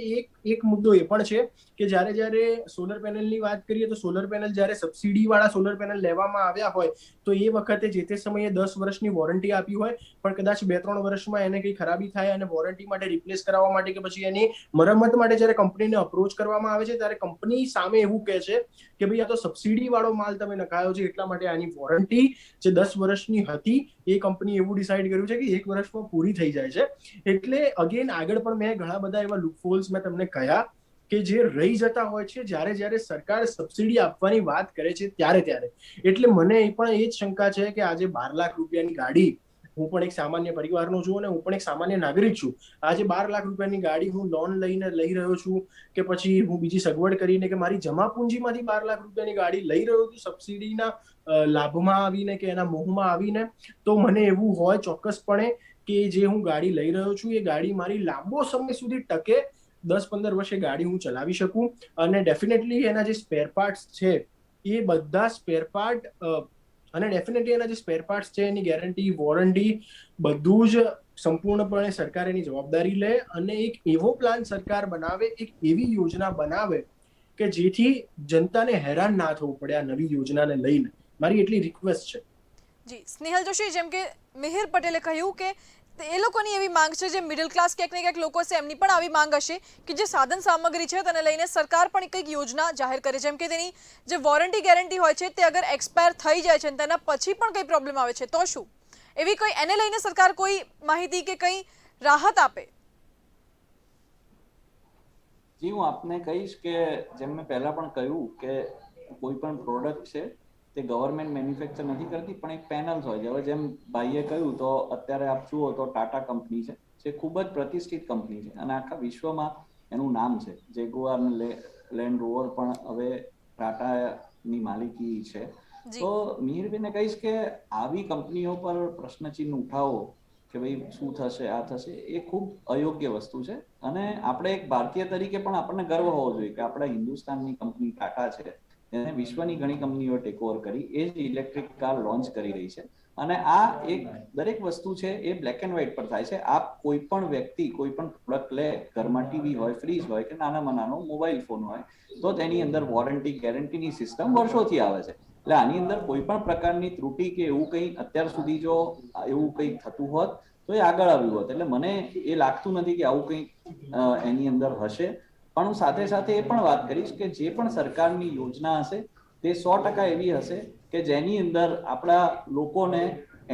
એક મુદ્દો એ પણ છે કે જ્યારે સોલર પેનલની વાત કરીએ તો સોલર પેનલ જ્યારે સબસિડી વાળા સોલર પેનલ લેવામાં આવ્યા હોય તો એ વખતે જે તે સમયે 10 વર્ષની વોરંટી આપી હોય, પણ કદાચ 2-3 વર્ષમાં એને કઈ ખરાબી થાય અને વોરંટી માટે રિપ્લેસ કરાવવા માટે કે પછી એની મરમ્મત માટે જ્યારે કંપનીને અપ્રોચ કરવામાં આવે છે ત્યારે કંપની સામે એવું કહે છે કે ભાઈ આ તો સબસિડી વાળો માલ તમે નખાયો છે, એટલા માટે આની વોરંટી જે 10 વર્ષની હતી એ કંપની એવું ડિસાઈડ કર્યું છે કે 1 વર્ષમાં પૂરી થઈ જાય છે. એટલે અગેન આગળ પણ મેં ઘણા બધા એવા લૂપહોલ્સ મેં તમને કહ્યા કે જે રહી જતા હોય છે જ્યારે સરકાર સબસિડી આપવાની વાત કરે છે ત્યારે. એટલે મને એ પણ એ જ શંકા છે કે આજે 12 લાખ રૂપિયાની ગાડી, હું પણ એક સામાન્ય પરિવારનો છું અને હું પણ એક સામાન્ય નાગરિક છું, આજે 12 લાખ રૂપિયાની ગાડી હું લોન લઈને લઈ રહ્યો છું કે પછી હું બીજી સગવડ કરીને કે મારી જમા પૂંજીમાંથી 12 લાખ રૂપિયાની ગાડી લઈ રહ્યો છું સબસિડીના લાભમાં આવીને કે એના મોહમાં આવીને, તો મને એવું હોય ચોક્કસપણે કે જે હું ગાડી લઈ રહ્યો છું એ ગાડી મારી લાંબો સમય સુધી ટકે, 10-15 વર્ષે ગાડી હું ચલાવી શકું. અને ડેફિનેટલી એના જે સ્પેર પાર્ટ્સ છે એ બધા સ્પેર પાર્ટ અને ડેફિનેટલી એના જે સ્પેર પાર્ટ્સ છે એની ગેરંટી, વોરંટી બધું જ સંપૂર્ણપણે સરકાર એની જવાબદારી લે અને એક એવો પ્લાન સરકાર બનાવે, એક એવી યોજના બનાવે કે જેથી જનતાને હેરાન ના થવું પડે આ નવી યોજનાને લઈને. મારી એટલી રિક્વેસ્ટ છે. જી સ્નેહલ જોશી, જેમ કે મિહિર પટેલે કહ્યું કે એ લોકોની એવી માંગ છે, જે મિડલ ક્લાસ ક્યાંક ને ક્યાંક લોકો છે એમની પણ આવી માંગ હશે કે જે સાધન સામગ્રી છે તેને લઈને સરકાર પણ કંઈક યોજના જાહેર કરે, જેમ કે તેની જે વોરંટી ગેરંટી હોય છે તે અગર એક્સપાયર થઈ જાય છે અને તેના પછી પણ કંઈ પ્રોબ્લેમ આવે છે તો શું, એવી કોઈ એને લઈને સરકાર કોઈ માહિતી કે કંઈ રાહત આપે? જી હું આપને કહીશ કે જેમ મેં પહેલા પણ કહ્યું કે કોઈ પણ પ્રોડક્ટ છે તે ગવર્મેન્ટ મેન્યુફેક્ચર નથી કરતી, પણ એક પેનલ્સ હોય છે. હવે જેમ ભાઈએ કહ્યું તો અત્યારે આપ જુઓ તો ટાટા કંપની છે, જે ખૂબ જ પ્રતિષ્ઠિત કંપની છે અને આખા વિશ્વમાં એનું નામ છે. જેગુઆર અને લેન્ડ રોવર પણ હવે ટાટાની માલિકી છે. જી તો મિહિરબેનને કહીશ કે આવી કંપનીઓ પર પ્રશ્નચિહ્ન ઉઠાવો કે ભાઈ શું થશે, આ થશે, એ ખૂબ અયોગ્ય વસ્તુ છે. અને આપણે એક ભારતીય તરીકે પણ આપણને ગર્વ હોવો જોઈએ કે આપણા હિન્દુસ્તાનની કંપની ટાટા છે, એને વિશ્વની ઘણી કંપનીઓ ટેક ઓવર કરી, એ જ ઇલેક્ટ્રિક કાર લોન્ચ કરી રહી છે. અને આ એક દરેક વસ્તુ છે એ બ્લેક એન્ડ વ્હાઇટ પર થાય છે. આપ કોઈ પણ વ્યક્તિ કોઈ પણ પ્રોડક્ટ લે, ઘરમાં ટીવી હોય, ફ્રીજ હોય કે નાનામાં નાનો મોબાઈલ ફોન હોય, તો તેની અંદર વોરંટી ગેરંટીની સિસ્ટમ વર્ષોથી આવે છે. એટલે આની અંદર કોઈ પણ પ્રકારની ત્રુટિ કે એવું કંઈ અત્યાર સુધી જો એવું કંઈ થતું હોત તો એ આગળ આવ્યું હોત. એટલે મને એ લાગતું નથી કે આવું કંઈક એની અંદર હશે. પણ હું સાથે સાથે એ પણ વાત કરીશ કે જે પણ સરકારની યોજના હશે તે 100% એવી હશે કે જેની અંદર આપણા લોકોને,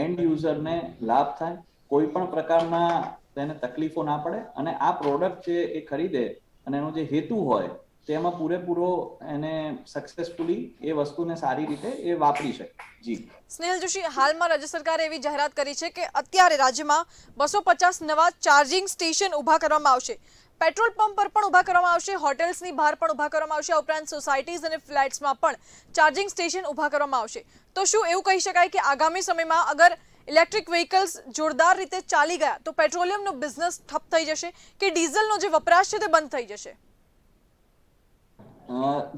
એન્ડ યુઝરને લાભ થાય, કોઈ પણ પ્રકારના તેને તકલીફો ના પડે અને આ પ્રોડક્ટ જે એ ખરીદે અને એનો જે હેતુ હોય તેમાં પૂરેપૂરો એને સક્સેસફુલી એ વસ્તુને સારી રીતે એ વાપરી શકે. જી સ્નેહલ જોશી, હાલમાં રાજ્ય સરકારે એવી જાહેરાત કરી છે કે અત્યારે રાજ્યમાં 250 નવા ચાર્જિંગ સ્ટેશન ઊભા કરવામાં આવશે. પેટ્રોલ પંપ પર પણ ઊભા કરવામાં આવશે, હોટેલ્સની બહાર પણ ઊભા કરવામાં આવશે, આ ઉપરાંત સોસાયટીઝ અને ફ્લેટ્સમાં પણ ચાર્જિંગ સ્ટેશન ઊભા કરવામાં આવશે. તો શું એવું કહી શકાય કે આગામી સમયમાં અગર ઇલેક્ટ્રિક વ્હીકલ્સ જોરદાર રીતે ચાલી ગયા તો પેટ્રોલિયમનો બિઝનેસ ઠપ થઈ જશે કે ડીઝલનો જે વપરાશ છે તે બંધ થઈ જશે?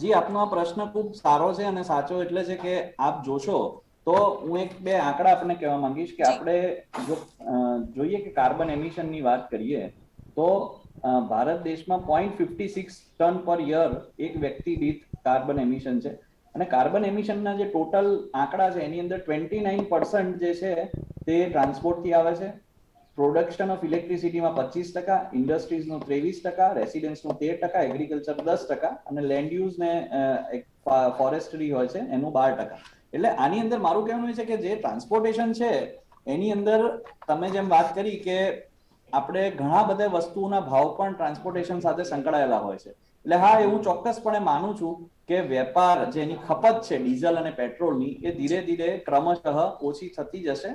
જી આપનો આ પ્રશ્ન ખૂબ સારો છે અને સાચો એટલે છે કે આપ જોશો તો હું એક બે આંકડા આપને કહેવા માંગીશ કે આપણે જો જોઈએ કે કાર્બન એમિશનની વાત કરીએ તો ભારત દેશમાં 0.56 ટન પર યર એક વ્યક્તિ દીઠ કાર્બન એમિશન છે. અને કાર્બન એમિશનના જે ટોટલ આંકડા છે એની અંદર 29% જે છે તે ટ્રાન્સપોર્ટથી આવે છે, પ્રોડક્શન ઓફ ઇલેક્ટ્રિસિટીમાં 25%, ઇન્ડસ્ટ્રીઝનું 23%, રેસિડેન્સનું 13%, એગ્રીકલ્ચર 10% અને લેન્ડ યુઝ ને ફોરેસ્ટ્રી હોય છે એનું 12%. એટલે આની અંદર મારું કહેવાનું છે કે જે ટ્રાન્સપોર્ટેશન છે એની અંદર તમે જેમ વાત કરી કે આપણે ઘણા બધા વસ્તુઓના ભાવ પણ ટ્રાન્સપોર્ટેશન સાથે સંકળાયેલા હોય છે. એટલે હા, એવું ચોક્કસપણે માનું છું કે વેપાર જેની ખપત છે ડીઝલ અને પેટ્રોલની એ ધીરે ધીરે ક્રમશઃ ઓછી થતી જશે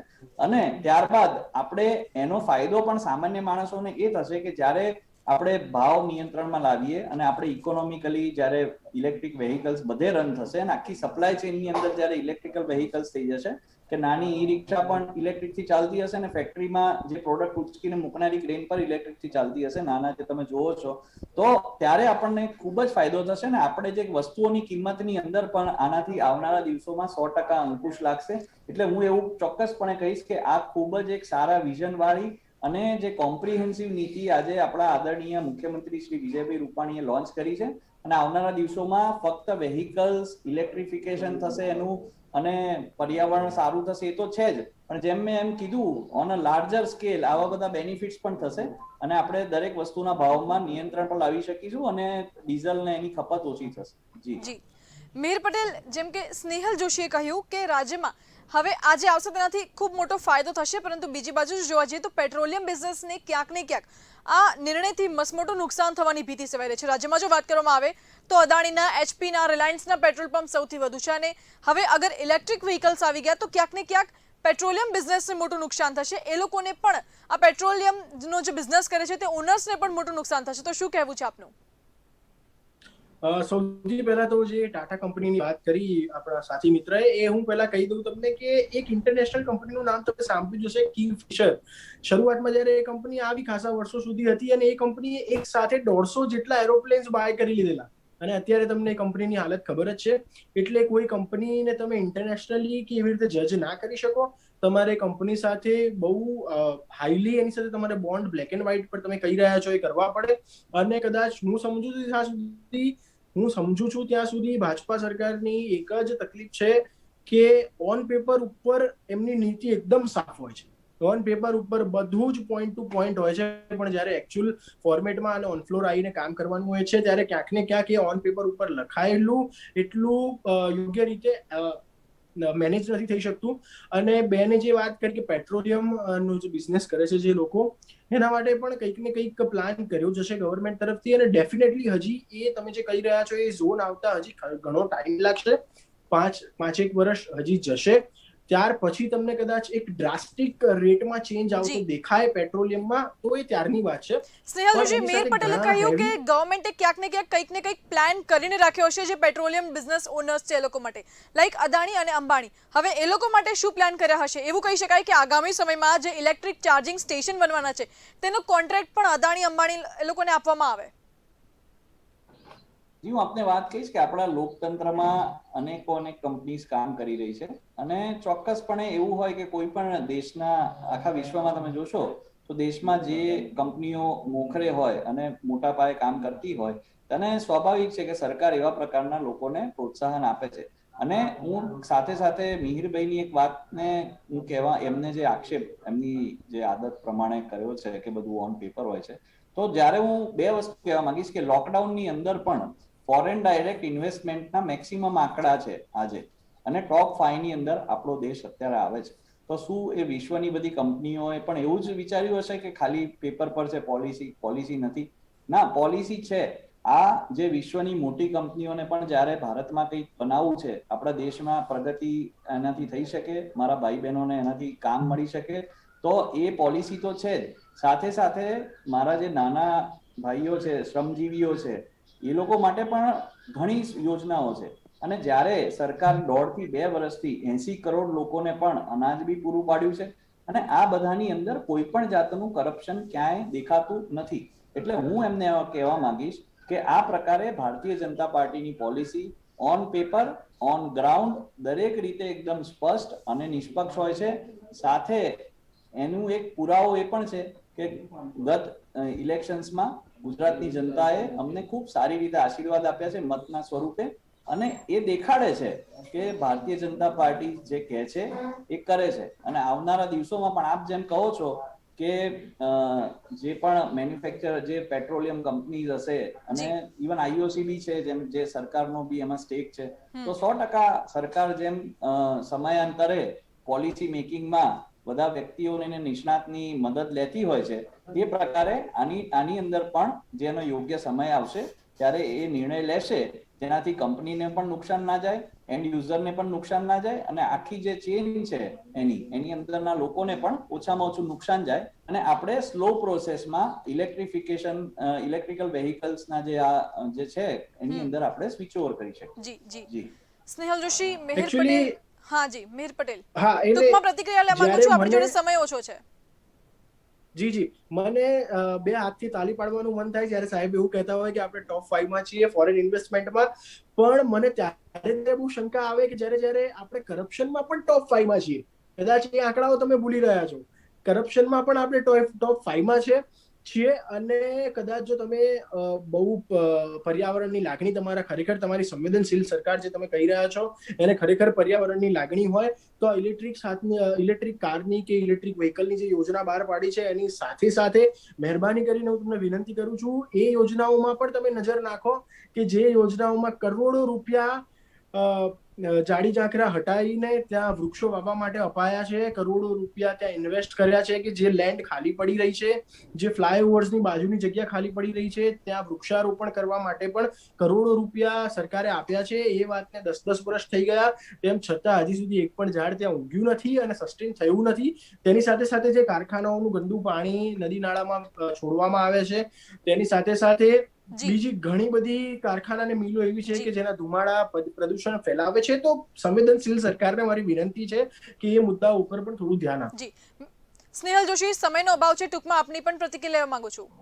અને ત્યારબાદ આપણે એનો ફાયદો પણ સામાન્ય માણસોને એ થશે કે જ્યારે આપણે ભાવ નિયંત્રણમાં લાવીએ અને આપણે ઇકોનોમિકલી જ્યારે ઇલેક્ટ્રિક વેહિકલ્સ બધે રન થશે અને આખી સપ્લાય ચેનની અંદર જ્યારે ઇલેક્ટ્રિકલ વેહિકલ્સ થઈ જશે કે નાની ઈ રિક્ષા પણ ઇલેક્ટ્રિકથી ચાલતી હશે અને ફેક્ટરીમાં જે પ્રોડક્ટ ઉચકીને મૂકનારી ક્રેન પર ઇલેક્ટ્રિકથી ચાલતી હશે, નાના જે તમે જોવો છો, તો ત્યારે આપણને ખૂબ જ ફાયદો થશે ને આપણે જે વસ્તુઓની કિંમતની અંદર પણ આનાથી આવનારા દિવસોમાં 100% અંકુશ લાગશે. એટલે હું એવું ચોક્કસપણે કહીશ કે આ ખૂબ જ એક સારા વિઝન વાળી અને જે કોમ્પ્રિહેન્સિવ નીતિ આજે આપણા આદરણીય મુખ્યમંત્રી શ્રી વિજયભાઈ રૂપાણીએ લોન્ચ કરી છે અને આવનારા દિવસોમાં ફક્ત વેહિકલ્સ ઇલેક્ટ્રિફિકેશન થશે એનું અને પર્યાવરણ સારું થશે એ તો છે જ, પણ જેમ મેં એમ કીધું ઓન અ લાર્જર સ્કેલ આવા બધા બેનિફિટ્સ પણ થશે અને આપણે દરેક વસ્તુના ભાવમાં નિયંત્રણ પણ લાવી શકીશું અને ડીઝલ ને એની ખપત ઓછી થશે. જી મિહિર પટેલ, જેમ કે સ્નેહલ જોશીએ કહ્યું કે રાજ્યમાં હવે આજે આવશે તેનાથી ખૂબ મોટો ફાયદો થશે, પરંતુ બીજી બાજુ જોવા જઈએ તો પેટ્રોલિયમ બિઝનેસને ક્યાંક ને ક્યાંક આ નિર્ણયથી મસમોટું નુકસાન થવાની ભીતિ સેવાઈ રહી છે. રાજ્યમાં જો વાત કરવામાં આવે તો અદાણીના, એચપીના, રિલાયન્સના પેટ્રોલ પંપ સૌથી વધુ છે અને હવે અગર ઇલેક્ટ્રિક વ્હીકલ્સ આવી ગયા તો ક્યાંક ને ક્યાંક પેટ્રોલિયમ બિઝનેસને મોટું નુકસાન થશે. એ લોકોને પણ આ પેટ્રોલિયમનો જે બિઝનેસ કરે છે તે ઓનર્સને પણ મોટું નુકસાન થશે. તો શું કહેવું છે આપનું? સૌથી પહેલા તો જે ટાટા કંપનીની વાત કરી આપણા સાથી મિત્રએ, એ હું પહેલા કહી દઉં તમને કે એક ઇન્ટરનેશનલ કંપનીનું નામ તમે સાંભળ્યું હશે, કિંગફિશર. શરૂઆતમાં જ્યારે એ કંપની આવી ખાસા વર્ષો સુધી હતી અને એ કંપનીએ એક સાથે 150 જેટલા એરોપ્લેન્સ બાય કરી લીધેલા અને અત્યારે તમને એ કંપનીની હાલત ખબર જ છે. એટલે કોઈ કંપનીને તમે ઇન્ટરનેશનલી કે એવી રીતે જજ ના કરી શકો. તમારે કંપની સાથે બહુ હાઈલી એની સાથે તમારે બોન્ડ બ્લેક એન્ડ વ્હાઇટ પર તમે કહી રહ્યા છો એ કરવા પડે. અને કદાચ હું સમજુ છું ત્યાં સુધી ભાજપા સરકારની એક જ તકલીફ છે કે ઓન પેપર ઉપર એમની નીતિ એકદમ સાફ હોય છે. ઓન પેપર ઉપર બધું જ પોઈન્ટ ટુ પોઈન્ટ હોય છે, પણ જ્યારે એકચ્યુઅલ ફોર્મેટમાં અને ઓન ફ્લોર આવીને કામ કરવાનું હોય છે ત્યારે ક્યાંક ને ક્યાંક એ ઓન પેપર ઉપર લખાયેલું એટલું યોગ્ય રીતે મેનેજ નથી થઈ શકતું. અને બેને જે વાત કરી કે પેટ્રોલિયમ નો જે બિઝનેસ કરે છે જે લોકો, એના માટે પણ કંઈક ને કંઈક પ્લાન કર્યો જશે ગવર્મેન્ટ તરફથી. અને ડેફિનેટલી હજી એ તમે જે કહી રહ્યા છો એ ઝોન આવતા હજી ઘણો ટાઈમ લાગશે. 5-1 વર્ષ હજી જશે. ત્યાર પછી તમને કદાચ એક ડ્રાસ્ટિક રેટમાં ચેન્જ આવતો જી દેખાય પેટ્રોલિયમમાં, તો એ ત્યારની વાત છે. સ્નેહલ પણ જોશી, એની મિહિર સાથે પટેલે ઘણા કહ્યું કે હેવી ગવર્મેન્ટે ક્યાંક ને ક્યાંક કંઈક ને કંઈક પ્લાન કરીને રાખ્યો હશે જે પેટ્રોલિયમ બિઝનેસ ઓનર્સ છે એ લોકો માટે, લાઈક અદાણી અને અંબાણી. હવે એ લોકો માટે શું પ્લાન કર્યા હશે? એવું કહી શકાય કે આગામી સમયમાં જે ઇલેક્ટ્રિક ચાર્જિંગ સ્ટેશન બનવાના છે તેનો કોન્ટ્રાક્ટ પણ અદાણી અંબાણી એ લોકોને આપવામાં આવે. હું આપને વાત કહીશ કે આપણા લોકતંત્રમાં અનેક કંપનીઝ કામ કરી રહી છે, અને ચોક્કસપણે એવું હોય કે કોઈ પણ દેશના આખા વિશ્વમાં તમે જોશો તો દેશમાં જે કંપનીઓ મોખરે હોય અને મોટા પાયે કામ કરતી હોય, અને સ્વાભાવિક છે કે સરકાર એવા પ્રકારના લોકોને પ્રોત્સાહન આપે છે. અને હું સાથે સાથે મિહિરભાઈની એક વાતને હું કહેવા, એમને જે આક્ષેપ એમની જે આદત પ્રમાણે કર્યો છે કે બધું ઓન પેપર હોય છે, તો જ્યારે હું 2 વસ્તુ કહેવા માંગીશ કે લોકડાઉનની અંદર પણ ફોરેન ડાયરેક્ટ ઇન્વેસ્ટમેન્ટના મેક્સિમમ આંકડા છે આજે, અને ટોપ 5 ની અંદર આપણો દેશ અત્યારે આવે છે. તો શું એ વિશ્વની બધી કંપનીઓએ પણ એવું જ વિચાર્યું હશે કે ખાલી પેપર પર છે પોલિસી નથી? ના, પોલિસી છે. આ જે વિશ્વની મોટી કંપનીઓને પણ જ્યારે ભારતમાં કંઈક બનાવવું છે, આપણા દેશમાં પ્રગતિ એનાથી થઈ શકે, મારા ભાઈ બહેનોને એનાથી કામ મળી શકે, તો એ પોલિસી તો છે જ. સાથે સાથે મારા જે નાના ભાઈઓ છે, શ્રમજીવીઓ છે, એ લોકો માટે પણ ઘણી યોજનાઓ છે. અને જ્યારે સરકાર 1.5 થી 2 વર્ષથી 80 કરોડ લોકોને પણ અનાજ બી પૂરું પાડ્યું છે, અને આ બધાની અંદર કોઈ પણ જાતનું કરપ્શન ક્યાંય દેખાતું નથી. એટલે હું એમને કહેવા માંગીશ કે આ પ્રકારે ભારતીય જનતા પાર્ટીની policy on paper, on ground દરેક રીતે એકદમ સ્પષ્ટ અને નિષ્પક્ષ હોય છે. સાથે એનું એક પુરાવો એ પણ છે કે ગત ઇલેક્શન્સમાં ગુજરાતની જનતાએ અમને ખૂબ સારી રીતે આશીર્વાદ આપ્યા છે મતના સ્વરૂપે, અને એ દેખાડે છે કે ભારતીય જનતા પાર્ટી જે કહે છે એ કરે છે. અને આવનારા દિવસોમાં પણ આપ જેમ કહો છો કે જે પણ મેન્યુફેક્ચર, જે પેટ્રોલિયમ કંપનીઝ હશે, અને ઇવન આઈઓસી બી છે, જેમ જે સરકારનો બી એમાં સ્ટેક છે, તો 100% સરકાર જેમ સમયાંતરે પોલિસી મેકિંગમાં બધા વ્યક્તિઓને નિષ્ણાતની મદદ લેતી હોય છે, એ પ્રકારે આની અંદર પણ જેનો યોગ્ય સમય આવશે ત્યારે એ નિર્ણય લેશે જેનાથી કંપનીને પણ નુકસાન ના જાય, એન્ડ યુઝરને પણ નુકસાન ના જાય, અને આખી જે ચેન છે એની અંદરના લોકોને પણ ઓછામાં ઓછું નુકસાન જાય, અને આપણે સ્લો પ્રોસેસમાં ઇલેક્ટ્રિકલ વેહિકલ્સના જે છે એની અંદર આપણે સ્વિચ ઓવર કરી શકીએ. જી જી. જી સ્નેહલ જોશી, મિહિર એકચ્યુઅલી પટેલ. હા જી, મિહિર પટેલ. હા, એટલે ટૂંકમાં પ્રતિક્રિયા લેવા માંગુ જ્યારે છું, આપણી મને જોડે સમય ઓછો છે. જી, મને 2 હાથથી તાલી પાડવાનું મન થાય જ્યારે સાહેબ એવું કહેતા હોય કે આપણે ટોપ 5 માં છીએ ફોરેન ઇન્વેસ્ટમેન્ટમાં. પણ મને ત્યારે બહુ શંકા આવે કે જ્યારે આપણે કરપ્શનમાં પણ ટોપ 5 માં છીએ. કદાચ એ આંકડાઓ તમે ભૂલી રહ્યા છો. કરપ્શનમાં પણ આપણે ટોપ 5 માં છીએ. અને કદાચ જો તમે બહુ પર્યાવરણની લાગણી ખરેખર તમારી સંવેદનશીલ સરકાર જે તમે કહી રહ્યા છો એને ખરેખર પર્યાવરણની લાગણી હોય, તો ઇલેક્ટ્રિક કારની કે ઇલેક્ટ્રિક વ્હીકલની જે યોજના બહાર પાડી છે એની સાથે સાથે મહેરબાની કરીને હું તમને વિનંતી કરું છું, એ યોજનાઓમાં પણ તમે નજર નાખો કે જે યોજનાઓમાં કરોડો રૂપિયા જાડી ઝાંખરા હટાવીને ત્યાં વૃક્ષો વાવવા માટે અપાયા છે, કરોડો રૂપિયા ત્યાં ઇન્વેસ્ટ કર્યા છે, કે જે લેન્ડ ખાલી પડી રહી છે, જે ફ્લાયઓવર્સની બાજુની જગ્યા ખાલી પડી રહી છે, ત્યાં વૃક્ષારોપણ કરવા માટે પણ કરોડો રૂપિયા સરકારે આપ્યા છે. એ વાતને 10-10 વર્ષ થઈ ગયા, તેમ છતાં હજી સુધી એક પણ ઝાડ ત્યાં ઉગ્યું નથી અને સસ્ટેન થયું નથી. તેની સાથે સાથે જે કારખાનાઓનું ગંદુ પાણી નદી નાળામાં છોડવામાં આવે છે, તેની સાથે સાથે બીજી ઘણી બધી કારખાના અને મિલો એવી છે કે જેના ધુમાડા પ્રદૂષણ ફેલાવે છે. તો સંવેદનશીલ સરકારને મારી વિનંતી છે કે એ મુદ્દા ઉપર પણ થોડું ધ્યાન આપે. જી સ્નેહલ જોશી, સમયનો અભાવ છે, ટૂંકમાં આપની પણ પ્રતિક્રિયા લેવા માંગુ છું.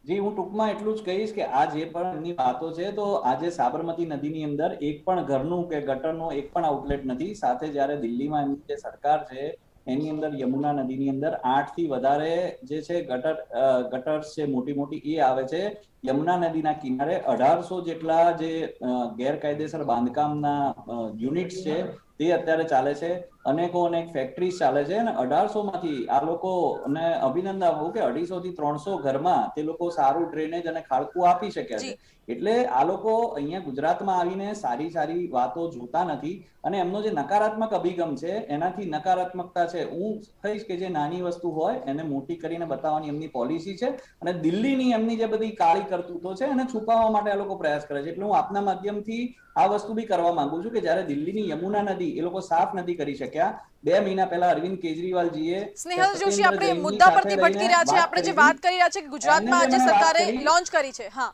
જી, હું ટૂંકમાં એટલું જ કહીશ કે આ જે પણ એમની વાતો છે, તો આજે સાબરમતી નદીની અંદર એક પણ ઘરનું કે ગટરનો એક પણ આઉટલેટ નથી. સાથે જ્યારે દિલ્હીમાં એમની જે સરકાર છે એની અંદર યમુના નદીની અંદર 8 થી વધારે જે છે ગટર્સ છે મોટી એ આવે છે. યમુના નદીના કિનારે 1800 જેટલા જે ગેરકાયદેસર બાંધકામના યુનિટ્સ છે તે અત્યારે ચાલે છે. અનેકો અનેક ફેક્ટરીઝ ચાલે છે અને 1800 માંથી આ લોકોને અભિનંદન આપવું કે 250 થી 300 ઘરમાં તે લોકો સારું ડ્રેનેજ અને ખાડકું આપી શક્યા છે. એટલે આ લોકો અહીંયા ગુજરાતમાં આવીને સારી સારી વાતો જોતા નથી અને એમનો જે નકારાત્મક અભિગમ છે એનાથી નકારાત્મકતા છે. હું કહીશ કે જે નાની વસ્તુ હોય એને મોટી કરીને બતાવવાની એમની પોલિસી છે અને દિલ્હીની એમની જે બધી કાળી કરતૂતો છે એને છુપાવવા માટે આ લોકો પ્રયાસ કરે છે. એટલે હું આપના માધ્યમથી આ વસ્તુ બી કરવા માંગુ છું કે જ્યારે દિલ્હીની યમુના નદી એ લોકો સાફ નથી કરી શક્યા, 2 મહિના પહેલા અરવિંદ કેજરીવાલજીએ સ્નેહલ જોશી, આપણે મુદ્દા પરથી ભટકી રહ્યા છે. આપણે જે વાત કરી રહ્યા છે કે ગુજરાતમાં આજે સરકારે લોન્ચ કરી છે. હા,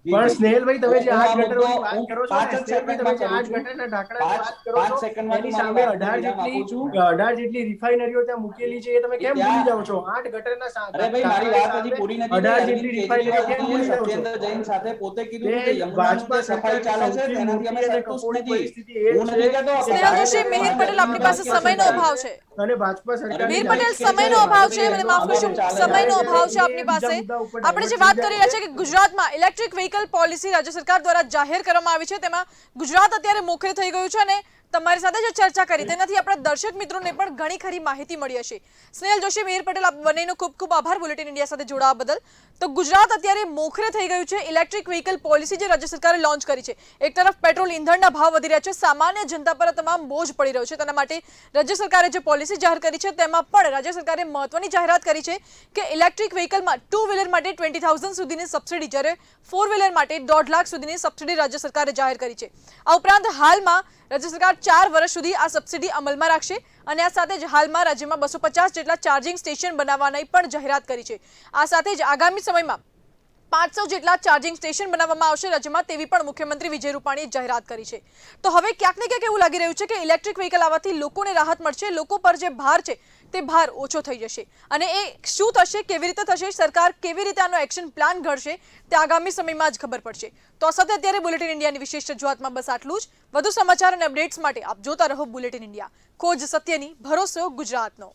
પણ સ્નેહલભાઈ તમે જે હું આઠ આ મુદ્દો ગટરોની વાત કરો છો ને, સ્નેહલભાઈ તમે જે 8 ગટરના ઢાંકણાની વાત કરો પાંચ છો સેકન્ડમાં એની હું સામે મારી વાતને વિરામ આપું છું. 18 જેટલી રિફાઇનરીઓ ત્યાં મૂકેલી છે એ તમે કેમ ભૂલી જાઓ છો? 8 ગટરના અરે ભાઈ, મારી વાત હજી પૂરી નથી થઈ. 18 અરવિંદ જેટલી રિફાઇનરીઓ કેમ ભૂલી કેજરીવાલજીએ જાઓ છો? સત્યેન્દ્ર જૈન સાથે પોતે કીધું હતું કે બેન, યમુનાનું ભાજપા જે સફાઈ ચાલે છે સૌથી તેનાથી અમે મોટી અને સંતુષ્ટ કપોળી નથી. પરિસ્થિતિ એ હું નથી છે કહેતો કે સ્નેહલ જોશી, મિહિર પટેલ, આપની પાસે સમયનો અભાવ છે. અને ભાજપા સરકાર મીર પટેલ, સમયનો અભાવ છે, મને માફ કરશો, સમયનો અભાવ છે આપની પાસે. આપણે જે વાત કરી રહ્યા છે કે ગુજરાતમાં ઇલેક્ટ્રિક વ્હીકલ પોલિસી રાજ્ય સરકાર દ્વારા જાહેર કરવામાં આવી છે, તેમાં ગુજરાત અત્યારે મોખરે થઈ ગયું છે અને તમારી સાથે જે ચર્ચા કરી તેનાથી આપણા દર્શક મિત્રોને પણ ઘણી ખરી માહિતી મળી હશે. સ્નેહલ જોશી, મિહિર પટેલ, આપ બંનેનો ખૂબ ખૂબ આભાર બુલેટિન ઇન્ડિયા સાથે જોડાવા બદલ. તો ગુજરાત અત્યારે મોખરે થઈ ગયું છે. ઇલેક્ટ્રિક વ્હીકલ પોલિસી જે રાજ્ય સરકારે લોન્ચ કરી છે, એક તરફ પેટ્રોલ ઇંધણના ભાવ વધી રહ્યા છે, સામાન્ય જનતા પર તમામ બોજ પડી રહ્યો છે. તેના માટે રાજ્ય સરકારે જે પોલિસી જાહેર કરી છે તેમાં પણ રાજ્ય સરકારે મહત્વની જાહેરાત કરી છે કે ઇલેક્ટ્રિક વ્હીકલમાં 2 વ્હીલર માટે 20,000 સુધીની સબસિડી, જ્યારે 4 વ્હીલર માટે 1.5 લાખ સુધીની સબસિડી રાજ્ય સરકારે જાહેર કરી છે. આ ઉપરાંત હાલમાં રાજ્ય સરકાર 4 વર્ષ સુધી આ સબસિડી અમલમાં રાખશે અને આ સાથે જ હાલમાં રાજ્યમાં 250 જેટલા ચાર્જિંગ સ્ટેશન બનાવવાની પણ જાહેરાત કરી છે. આ સાથે જ આગામી સમયમાં 500 જેટલા ચાર્જિંગ સ્ટેશન બનાવવામાં આવશે રાજ્યમાં, તેવી પણ મુખ્યમંત્રી વિજય રૂપાણીએ જાહેરાત કરી છે. તો હવે ક્યાંક ને ક્યાંક એવું લાગી રહ્યું છે કે ઇલેક્ટ્રિક વ્હીકલ આવવાથી લોકોને રાહત મળશે, લોકો પર જે ભાર છે તે ભાર ઓછો થઈ જશે. અને એ શું થશે, કેવી રીતે થશે, સરકાર કેવી રીતે આનો એક્શન પ્લાન ઘડશે તે આગામી સમયમાં જ ખબર પડશે. તો આ સાથે અત્યારે બુલેટિન ઇન્ડિયાની વિશેષ રજૂઆતમાં બસ આટલું જ. વધુ સમાચાર અને અપડેટ્સ માટે આપ જોતા રહો બુલેટિન ઇન્ડિયા. ખોજ સત્યની, ભરોસો ગુજરાતનો.